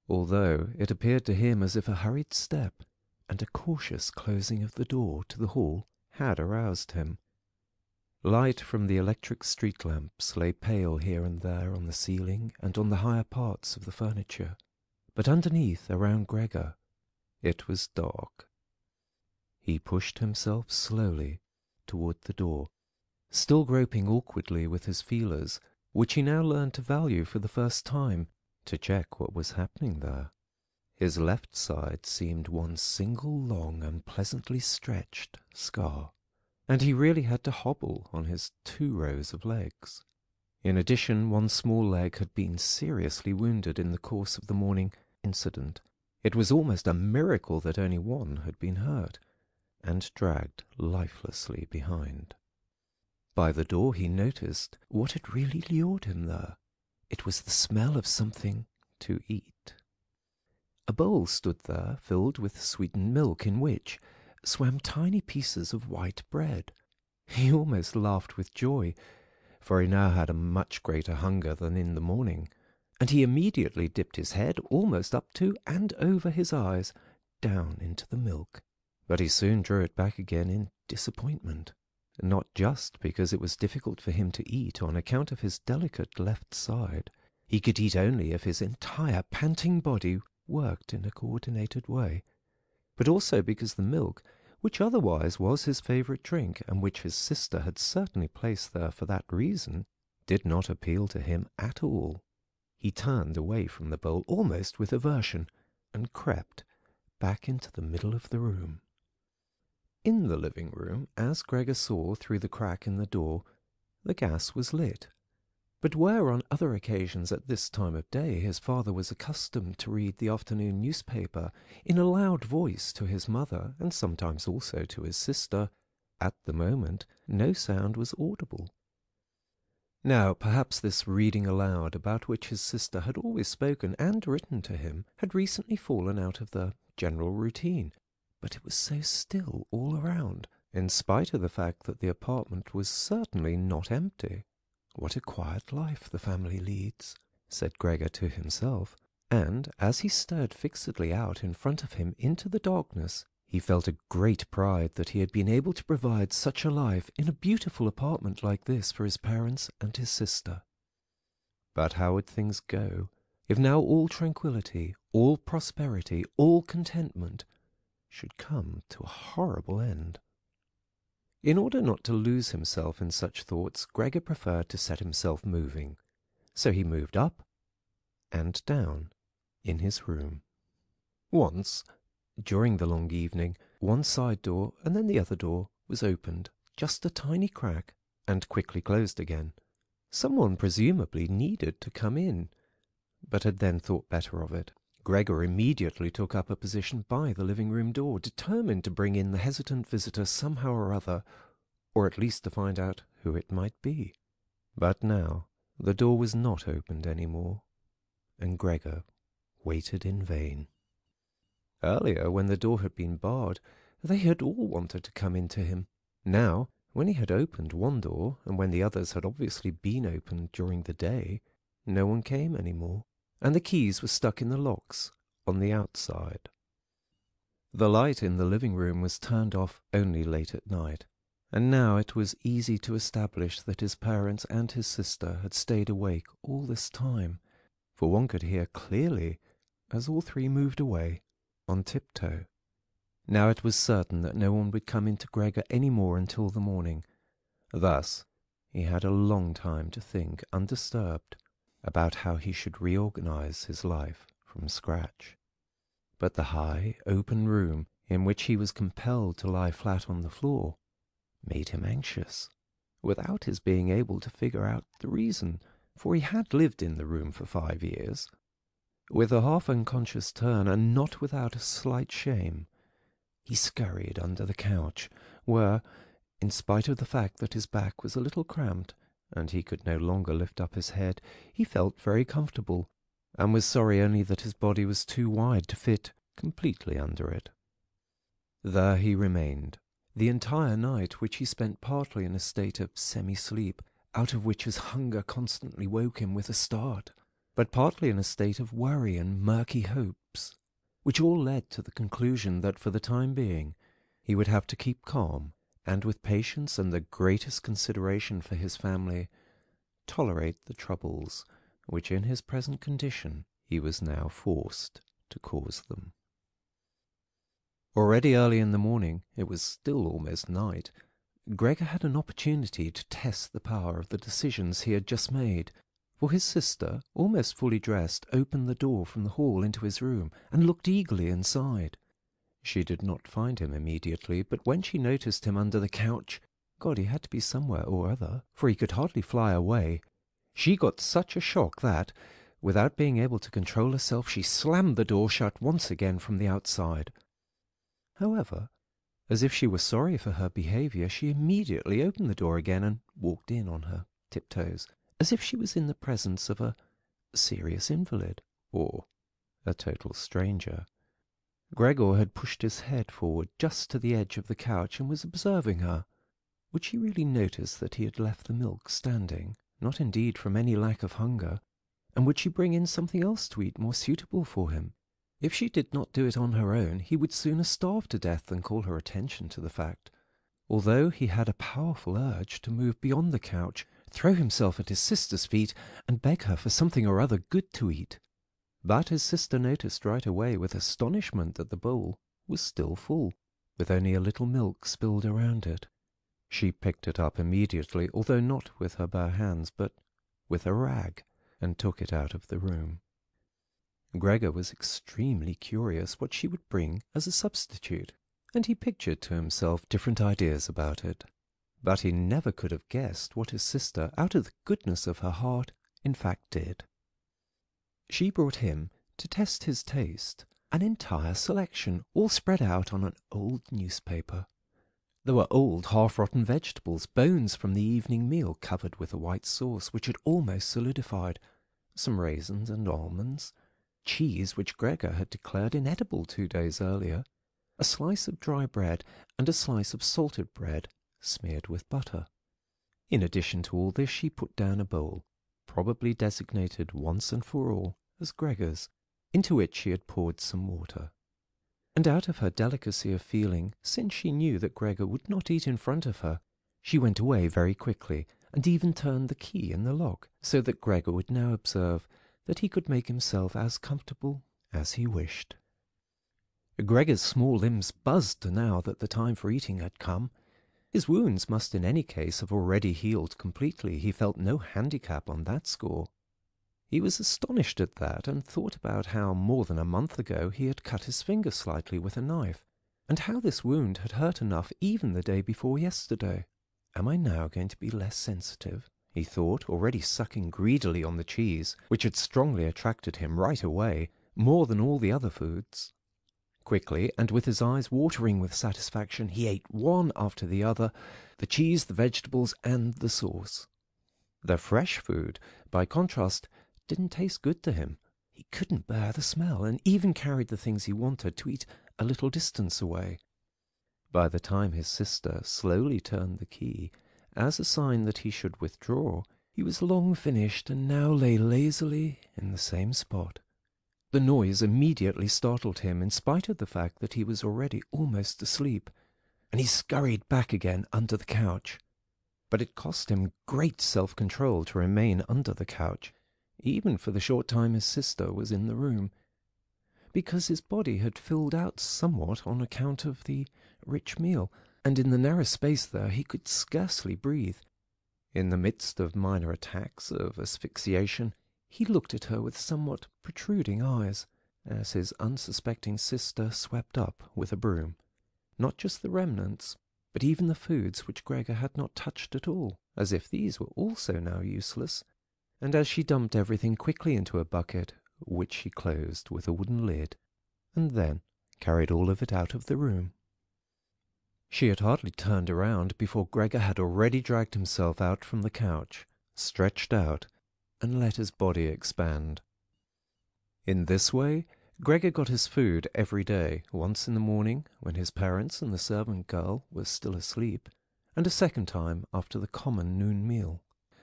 although it appeared to him as if a hurried step and a cautious closing of the door to the hall had aroused him. Light from the electric street lamps lay pale here and there on the ceiling and on the higher parts of the furniture, but underneath, around Gregor, it was dark. He pushed himself slowly toward the door, still groping awkwardly with his feelers, which he now learned to value for the first time, to check what was happening there. His left side seemed one single long and pleasantly stretched scar, and he really had to hobble on his 2 rows of legs. In addition, one small leg had been seriously wounded in the course of the morning incident. It was almost a miracle that only one had been hurt, and dragged lifelessly behind. By the door he noticed what had really lured him there. It was the smell of something to eat. A bowl stood there filled with sweetened milk in which swam tiny pieces of white bread. He almost laughed with joy, for he now had a much greater hunger than in the morning, and he immediately dipped his head almost up to and over his eyes down into the milk. But he soon drew it back again in disappointment, not just because it was difficult for him to eat on account of his delicate left side. He could eat only if his entire panting body worked in a coordinated way, but also because the milk, which otherwise was his favourite drink, and which his sister had certainly placed there for that reason, did not appeal to him at all. He turned away from the bowl almost with aversion, and crept back into the middle of the room. In the living room, as Gregor saw through the crack in the door, the gas was lit. But where on other occasions at this time of day his father was accustomed to read the afternoon newspaper in a loud voice to his mother, and sometimes also to his sister, at the moment no sound was audible. Now, perhaps this reading aloud, about which his sister had always spoken and written to him, had recently fallen out of the general routine, but it was so still all around, in spite of the fact that the apartment was certainly not empty. What a quiet life the family leads, said Gregor to himself, and as he stared fixedly out in front of him into the darkness, he felt a great pride that he had been able to provide such a life in a beautiful apartment like this for his parents and his sister. But how would things go if now all tranquillity, all prosperity, all contentment should come to a horrible end? In order not to lose himself in such thoughts, Gregor preferred to set himself moving, so he moved up and down in his room. Once, during the long evening, one side door and then the other door was opened, just a tiny crack, and quickly closed again. Someone presumably needed to come in, but had then thought better of it. Gregor immediately took up a position by the living-room door, determined to bring in the hesitant visitor somehow or other, or at least to find out who it might be. But now the door was not opened any more, and Gregor waited in vain. Earlier, when the door had been barred, they had all wanted to come in to him. Now, when he had opened one door, and when the others had obviously been opened during the day, no one came any more, and the keys were stuck in the locks on the outside. The light in the living room was turned off only late at night, and now it was easy to establish that his parents and his sister had stayed awake all this time, for one could hear clearly as all three moved away on tiptoe. Now it was certain that no one would come into Gregor any more until the morning. Thus he had a long time to think, undisturbed, about how he should reorganize his life from scratch. But the high, open room in which he was compelled to lie flat on the floor made him anxious, without his being able to figure out the reason, for he had lived in the room for 5 years. With a half-unconscious turn, and not without a slight shame, he scurried under the couch, where, in spite of the fact that his back was a little cramped, and he could no longer lift up his head, he felt very comfortable, and was sorry only that his body was too wide to fit completely under it. There he remained, the entire night, which he spent partly in a state of semi-sleep, out of which his hunger constantly woke him with a start, but partly in a state of worry and murky hopes, which all led to the conclusion that for the time being he would have to keep calm, and with patience and the greatest consideration for his family, tolerate the troubles which in his present condition he was now forced to cause them. Already early in the morning, it was still almost night, Gregor had an opportunity to test the power of the decisions he had just made, for his sister, almost fully dressed, opened the door from the hall into his room and looked eagerly inside. She did not find him immediately, but when she noticed him under the couch, God, he had to be somewhere or other, for he could hardly fly away, she got such a shock that, without being able to control herself, she slammed the door shut once again from the outside. However, as if she were sorry for her behaviour, she immediately opened the door again and walked in on her tiptoes, as if she was in the presence of a serious invalid, or a total stranger. Gregor had pushed his head forward just to the edge of the couch and was observing her. Would she really notice that he had left the milk standing, not indeed from any lack of hunger, and would she bring in something else to eat more suitable for him? If she did not do it on her own, he would sooner starve to death than call her attention to the fact, although he had a powerful urge to move beyond the couch, throw himself at his sister's feet, and beg her for something or other good to eat. But his sister noticed right away with astonishment that the bowl was still full, with only a little milk spilled around it. She picked it up immediately, although not with her bare hands, but with a rag, and took it out of the room. Gregor was extremely curious what she would bring as a substitute, and he pictured to himself different ideas about it. But he never could have guessed what his sister, out of the goodness of her heart, in fact did. She brought him, to test his taste, an entire selection, all spread out on an old newspaper. There were old half-rotten vegetables, bones from the evening meal covered with a white sauce which had almost solidified, some raisins and almonds, cheese which Gregor had declared inedible 2 days earlier, a slice of dry bread, and a slice of salted bread smeared with butter. In addition to all this, she put down a bowl, probably designated once and for all as Gregor's, into which she had poured some water. And out of her delicacy of feeling, since she knew that Gregor would not eat in front of her, she went away very quickly, and even turned the key in the lock, so that Gregor would now observe that he could make himself as comfortable as he wished. Gregor's small limbs buzzed now that the time for eating had come. His wounds must in any case have already healed completely. He felt no handicap on that score. He was astonished at that, and thought about how more than a month ago he had cut his finger slightly with a knife, and how this wound had hurt enough even the day before yesterday. Am I now going to be less sensitive? He thought, already sucking greedily on the cheese, which had strongly attracted him right away, more than all the other foods. Quickly, and with his eyes watering with satisfaction, he ate one after the other, the cheese, the vegetables, and the sauce. The fresh food, by contrast, didn't taste good to him. He couldn't bear the smell, and even carried the things he wanted to eat a little distance away. By the time his sister slowly turned the key, as a sign that he should withdraw, he was long finished and now lay lazily in the same spot. The noise immediately startled him, in spite of the fact that he was already almost asleep, and he scurried back again under the couch. But it cost him great self-control to remain under the couch, even for the short time his sister was in the room, because his body had filled out somewhat on account of the rich meal, and in the narrow space there he could scarcely breathe. In the midst of minor attacks of asphyxiation, he looked at her with somewhat protruding eyes, as his unsuspecting sister swept up with a broom, not just the remnants, but even the foods which Gregor had not touched at all, as if these were also now useless, and as she dumped everything quickly into a bucket, which she closed with a wooden lid, and then carried all of it out of the room. She had hardly turned around before Gregor had already dragged himself out from the couch, stretched out, and let his body expand. In this way, Gregor got his food every day, once in the morning, when his parents and the servant girl were still asleep, and a second time after the common noon meal,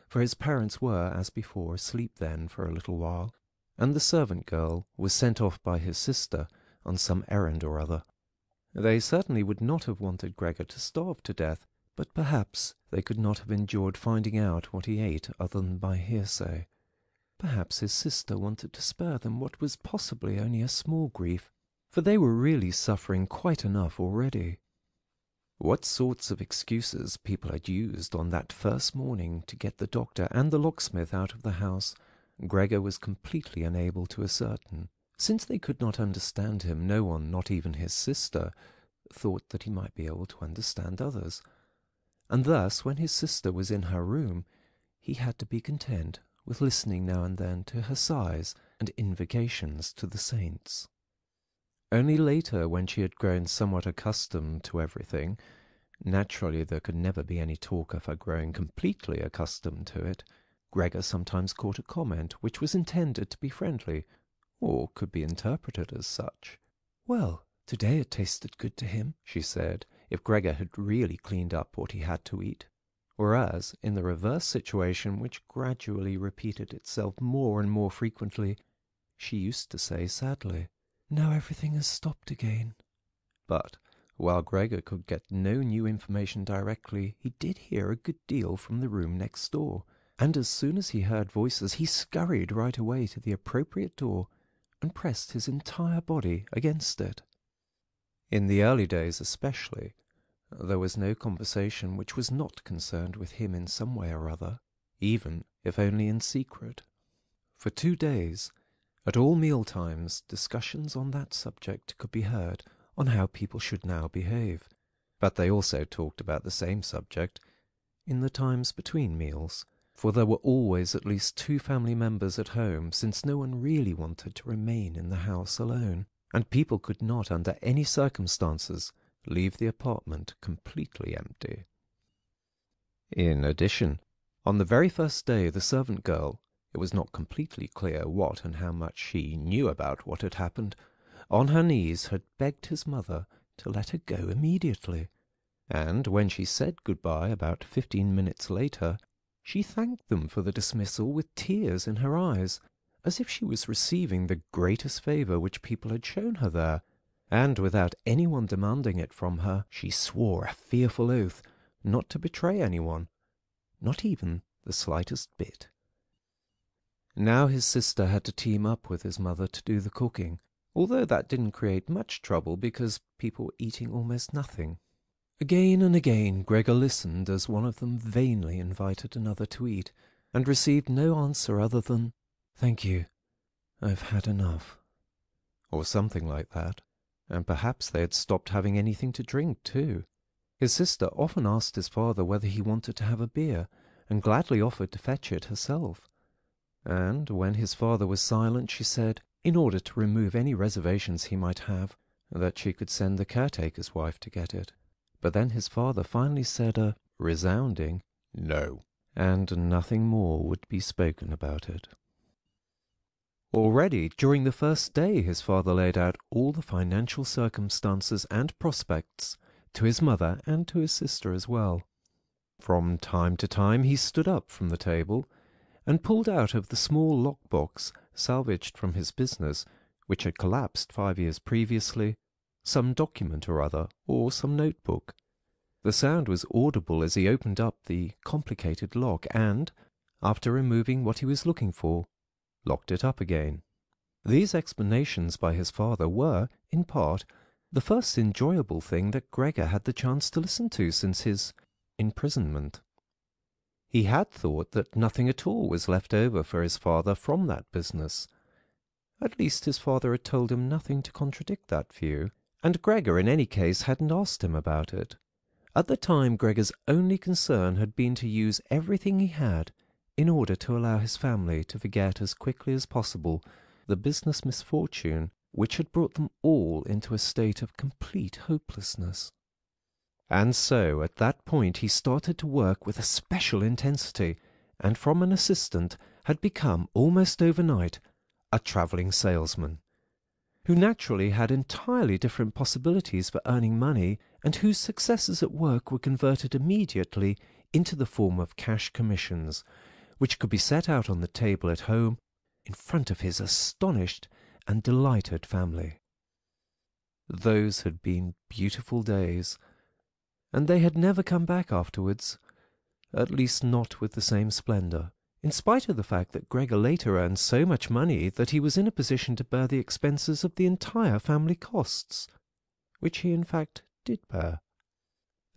for his parents were, as before, asleep then for a little while, and the servant girl was sent off by his sister on some errand or other. They certainly would not have wanted Gregor to starve to death, but perhaps they could not have endured finding out what he ate other than by hearsay. Perhaps his sister wanted to spare them what was possibly only a small grief, for they were really suffering quite enough already. What sorts of excuses people had used on that first morning to get the doctor and the locksmith out of the house, Gregor was completely unable to ascertain. Since they could not understand him, no one, not even his sister, thought that he might be able to understand others. And thus, when his sister was in her room, he had to be content with listening now and then to her sighs and invocations to the saints. Only later, when she had grown somewhat accustomed to everything, naturally there could never be any talk of her growing completely accustomed to it, Gregor sometimes caught a comment which was intended to be friendly, or could be interpreted as such. "Well, today it tasted good to him," she said, if Gregor had really cleaned up what he had to eat. Whereas, in the reverse situation, which gradually repeated itself more and more frequently, she used to say sadly, "Now everything has stopped again." But, while Gregor could get no new information directly, he did hear a good deal from the room next door, and as soon as he heard voices, he scurried right away to the appropriate door and pressed his entire body against it. In the early days especially, there was no conversation which was not concerned with him in some way or other, even if only in secret. For 2 days, at all meal-times, discussions on that subject could be heard, on how people should now behave. But they also talked about the same subject in the times between meals, for there were always at least 2 family members at home, since no one really wanted to remain in the house alone, and people could not under any circumstances leave the apartment completely empty. In addition, on the very first day, the servant girl, it was not completely clear what and how much she knew about what had happened, on her knees had begged his mother to let her go immediately, and when she said good-bye about 15 minutes later, she thanked them for the dismissal with tears in her eyes, as if she was receiving the greatest favour which people had shown her there, and without anyone demanding it from her, she swore a fearful oath not to betray anyone, not even the slightest bit. Now his sister had to team up with his mother to do the cooking, although that didn't create much trouble because people were eating almost nothing. Again and again Gregor listened as one of them vainly invited another to eat, and received no answer other than, "Thank you, I've had enough," or something like that, and perhaps they had stopped having anything to drink too. His sister often asked his father whether he wanted to have a beer, and gladly offered to fetch it herself. And when his father was silent, she said, in order to remove any reservations he might have, that she could send the caretaker's wife to get it. But then his father finally said a resounding no, and nothing more would be spoken about it. Already, during the first day, his father laid out all the financial circumstances and prospects to his mother and to his sister as well. From time to time he stood up from the table and pulled out of the small lock-box salvaged from his business, which had collapsed 5 years previously, some document or other, or some notebook. The sound was audible as he opened up the complicated lock and, after removing what he was looking for, locked it up again. These explanations by his father were, in part, the first enjoyable thing that Gregor had the chance to listen to since his imprisonment. He had thought that nothing at all was left over for his father from that business. At least his father had told him nothing to contradict that view, and Gregor in any case hadn't asked him about it. At the time Gregor's only concern had been to use everything he had in order to allow his family to forget as quickly as possible the business misfortune which had brought them all into a state of complete hopelessness. And so at that point he started to work with a special intensity, and from an assistant had become, almost overnight, a travelling salesman, who naturally had entirely different possibilities for earning money, and whose successes at work were converted immediately into the form of cash commissions, which could be set out on the table at home in front of his astonished and delighted family. Those had been beautiful days, and they had never come back afterwards, at least not with the same splendour, in spite of the fact that Gregor later earned so much money that he was in a position to bear the expenses of the entire family costs, which he in fact did bear.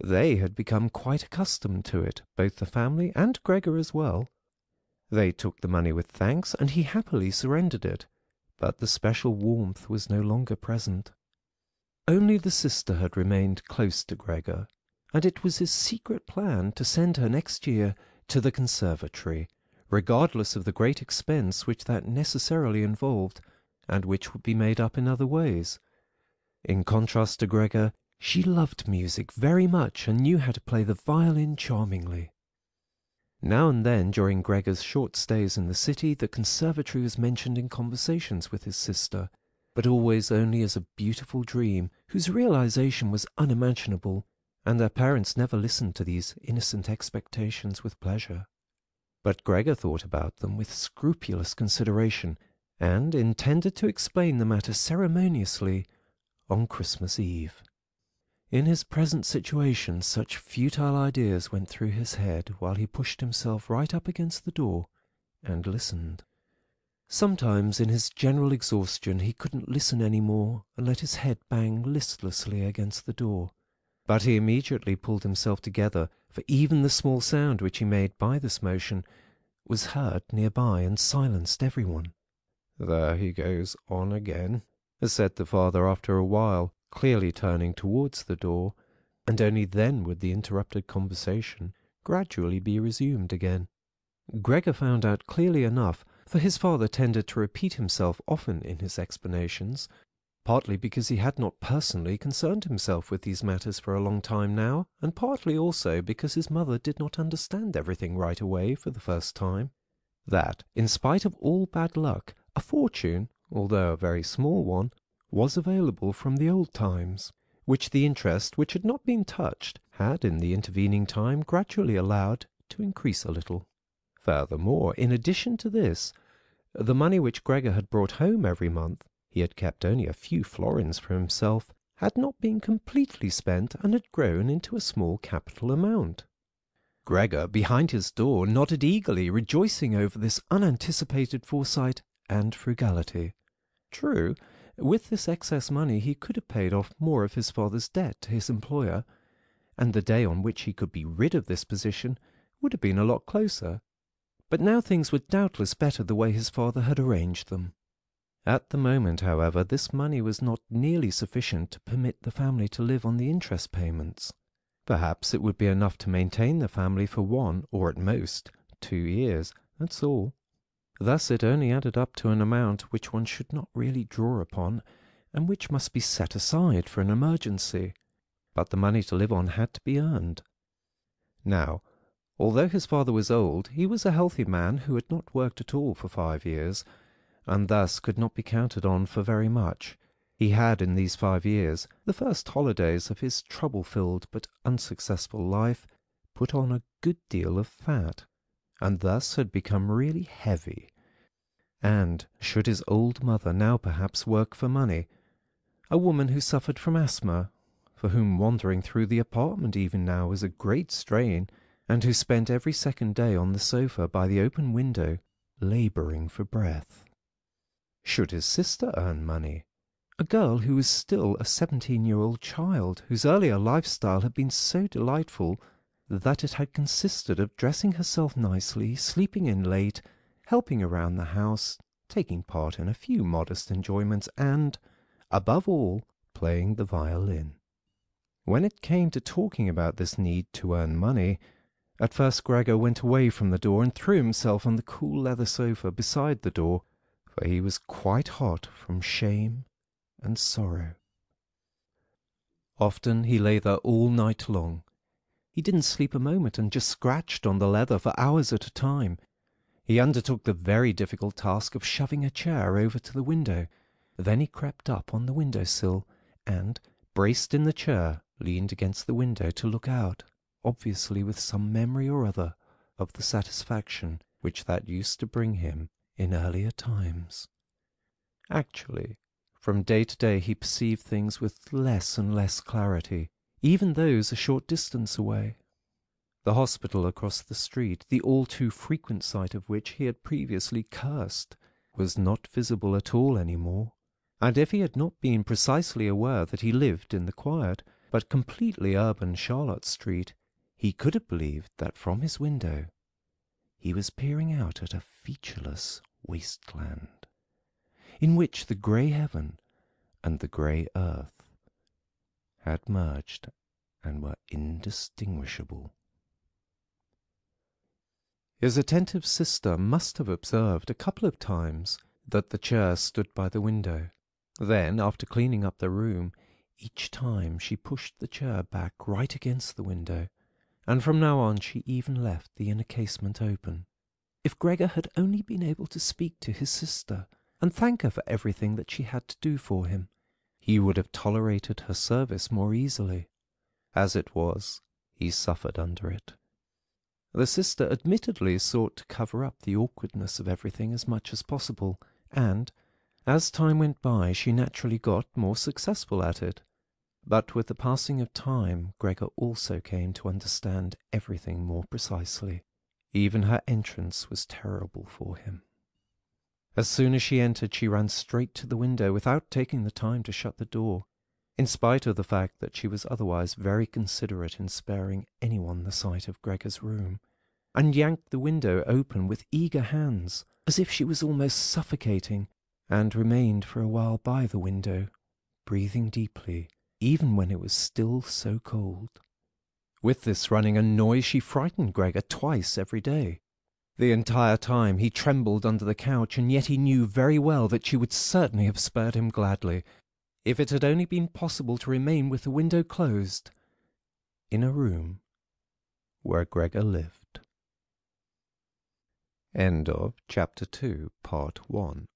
They had become quite accustomed to it, both the family and Gregor as well. They took the money with thanks, and he happily surrendered it, but the special warmth was no longer present. Only the sister had remained close to Gregor, and it was his secret plan to send her next year to the conservatory, regardless of the great expense which that necessarily involved, and which would be made up in other ways. In contrast to Gregor, she loved music very much and knew how to play the violin charmingly. Now and then during Gregor's short stays in the city, the conservatory was mentioned in conversations with his sister, but always only as a beautiful dream whose realization was unimaginable, and their parents never listened to these innocent expectations with pleasure. But Gregor thought about them with scrupulous consideration, and intended to explain the matter ceremoniously on Christmas Eve. In his present situation, such futile ideas went through his head while he pushed himself right up against the door and listened. Sometimes, in his general exhaustion, he couldn't listen any more and let his head bang listlessly against the door. But he immediately pulled himself together, for even the small sound which he made by this motion was heard nearby and silenced everyone. "There he goes on again," said the father after a while, clearly turning towards the door, and only then would the interrupted conversation gradually be resumed again. Gregor found out clearly enough, for his father tended to repeat himself often in his explanations, partly because he had not personally concerned himself with these matters for a long time now, and partly also because his mother did not understand everything right away for the first time, that, in spite of all bad luck, a fortune, although a very small one, was available from the old times, which the interest, which had not been touched, had in the intervening time gradually allowed to increase a little. Furthermore, in addition to this, the money which Gregor had brought home every month, he had kept only a few florins for himself, had not been completely spent and had grown into a small capital amount. Gregor, behind his door, nodded eagerly, rejoicing over this unanticipated foresight and frugality. True, with this excess money he could have paid off more of his father's debt to his employer, and the day on which he could be rid of this position would have been a lot closer. But now things were doubtless better the way his father had arranged them. At the moment, however, this money was not nearly sufficient to permit the family to live on the interest payments. Perhaps it would be enough to maintain the family for 1, or at most 2 years, that's all. Thus it only added up to an amount which one should not really draw upon, and which must be set aside for an emergency. But the money to live on had to be earned. Now, although his father was old, he was a healthy man who had not worked at all for 5 years, and thus could not be counted on for very much. He had in these 5 years, the first holidays of his trouble-filled but unsuccessful life, put on a good deal of fat, and thus had become really heavy. And should his old mother now perhaps work for money, a woman who suffered from asthma, for whom wandering through the apartment even now was a great strain, and who spent every second day on the sofa by the open window, labouring for breath? Should his sister earn money? A girl who was still a 17-year-old child, whose earlier lifestyle had been so delightful that it had consisted of dressing herself nicely, sleeping in late, helping around the house, taking part in a few modest enjoyments, and, above all, playing the violin. When it came to talking about this need to earn money, at first Gregor went away from the door and threw himself on the cool leather sofa beside the door, for he was quite hot from shame and sorrow. Often he lay there all night long. He didn't sleep a moment and just scratched on the leather for hours at a time. He undertook the very difficult task of shoving a chair over to the window. Then he crept up on the window-sill and, braced in the chair, leaned against the window to look out, obviously with some memory or other of the satisfaction which that used to bring him in earlier times. Actually, from day to day he perceived things with less and less clarity, even those a short distance away. The hospital across the street, the all too frequent sight of which he had previously cursed, was not visible at all any more, and if he had not been precisely aware that he lived in the quiet but completely urban Charlotte Street, he could have believed that from his window he was peering out at a featureless wasteland, in which the grey heaven and the grey earth had merged and were indistinguishable. His attentive sister must have observed a couple of times that the chair stood by the window. Then, after cleaning up the room, each time she pushed the chair back right against the window, and from now on she even left the inner casement open. If Gregor had only been able to speak to his sister and thank her for everything that she had to do for him, he would have tolerated her service more easily. As it was, he suffered under it. The sister admittedly sought to cover up the awkwardness of everything as much as possible, and, as time went by, she naturally got more successful at it. But with the passing of time, Gregor also came to understand everything more precisely. Even her entrance was terrible for him. As soon as she entered, she ran straight to the window without taking the time to shut the door, in spite of the fact that she was otherwise very considerate in sparing anyone the sight of Gregor's room, and yanked the window open with eager hands, as if she was almost suffocating, and remained for a while by the window, breathing deeply, even when it was still so cold. With this running and noise she frightened Gregor twice every day. The entire time he trembled under the couch, and yet he knew very well that she would certainly have spared him gladly, if it had only been possible to remain with the window closed, in a room where Gregor lived. End of Chapter 2, Part 1.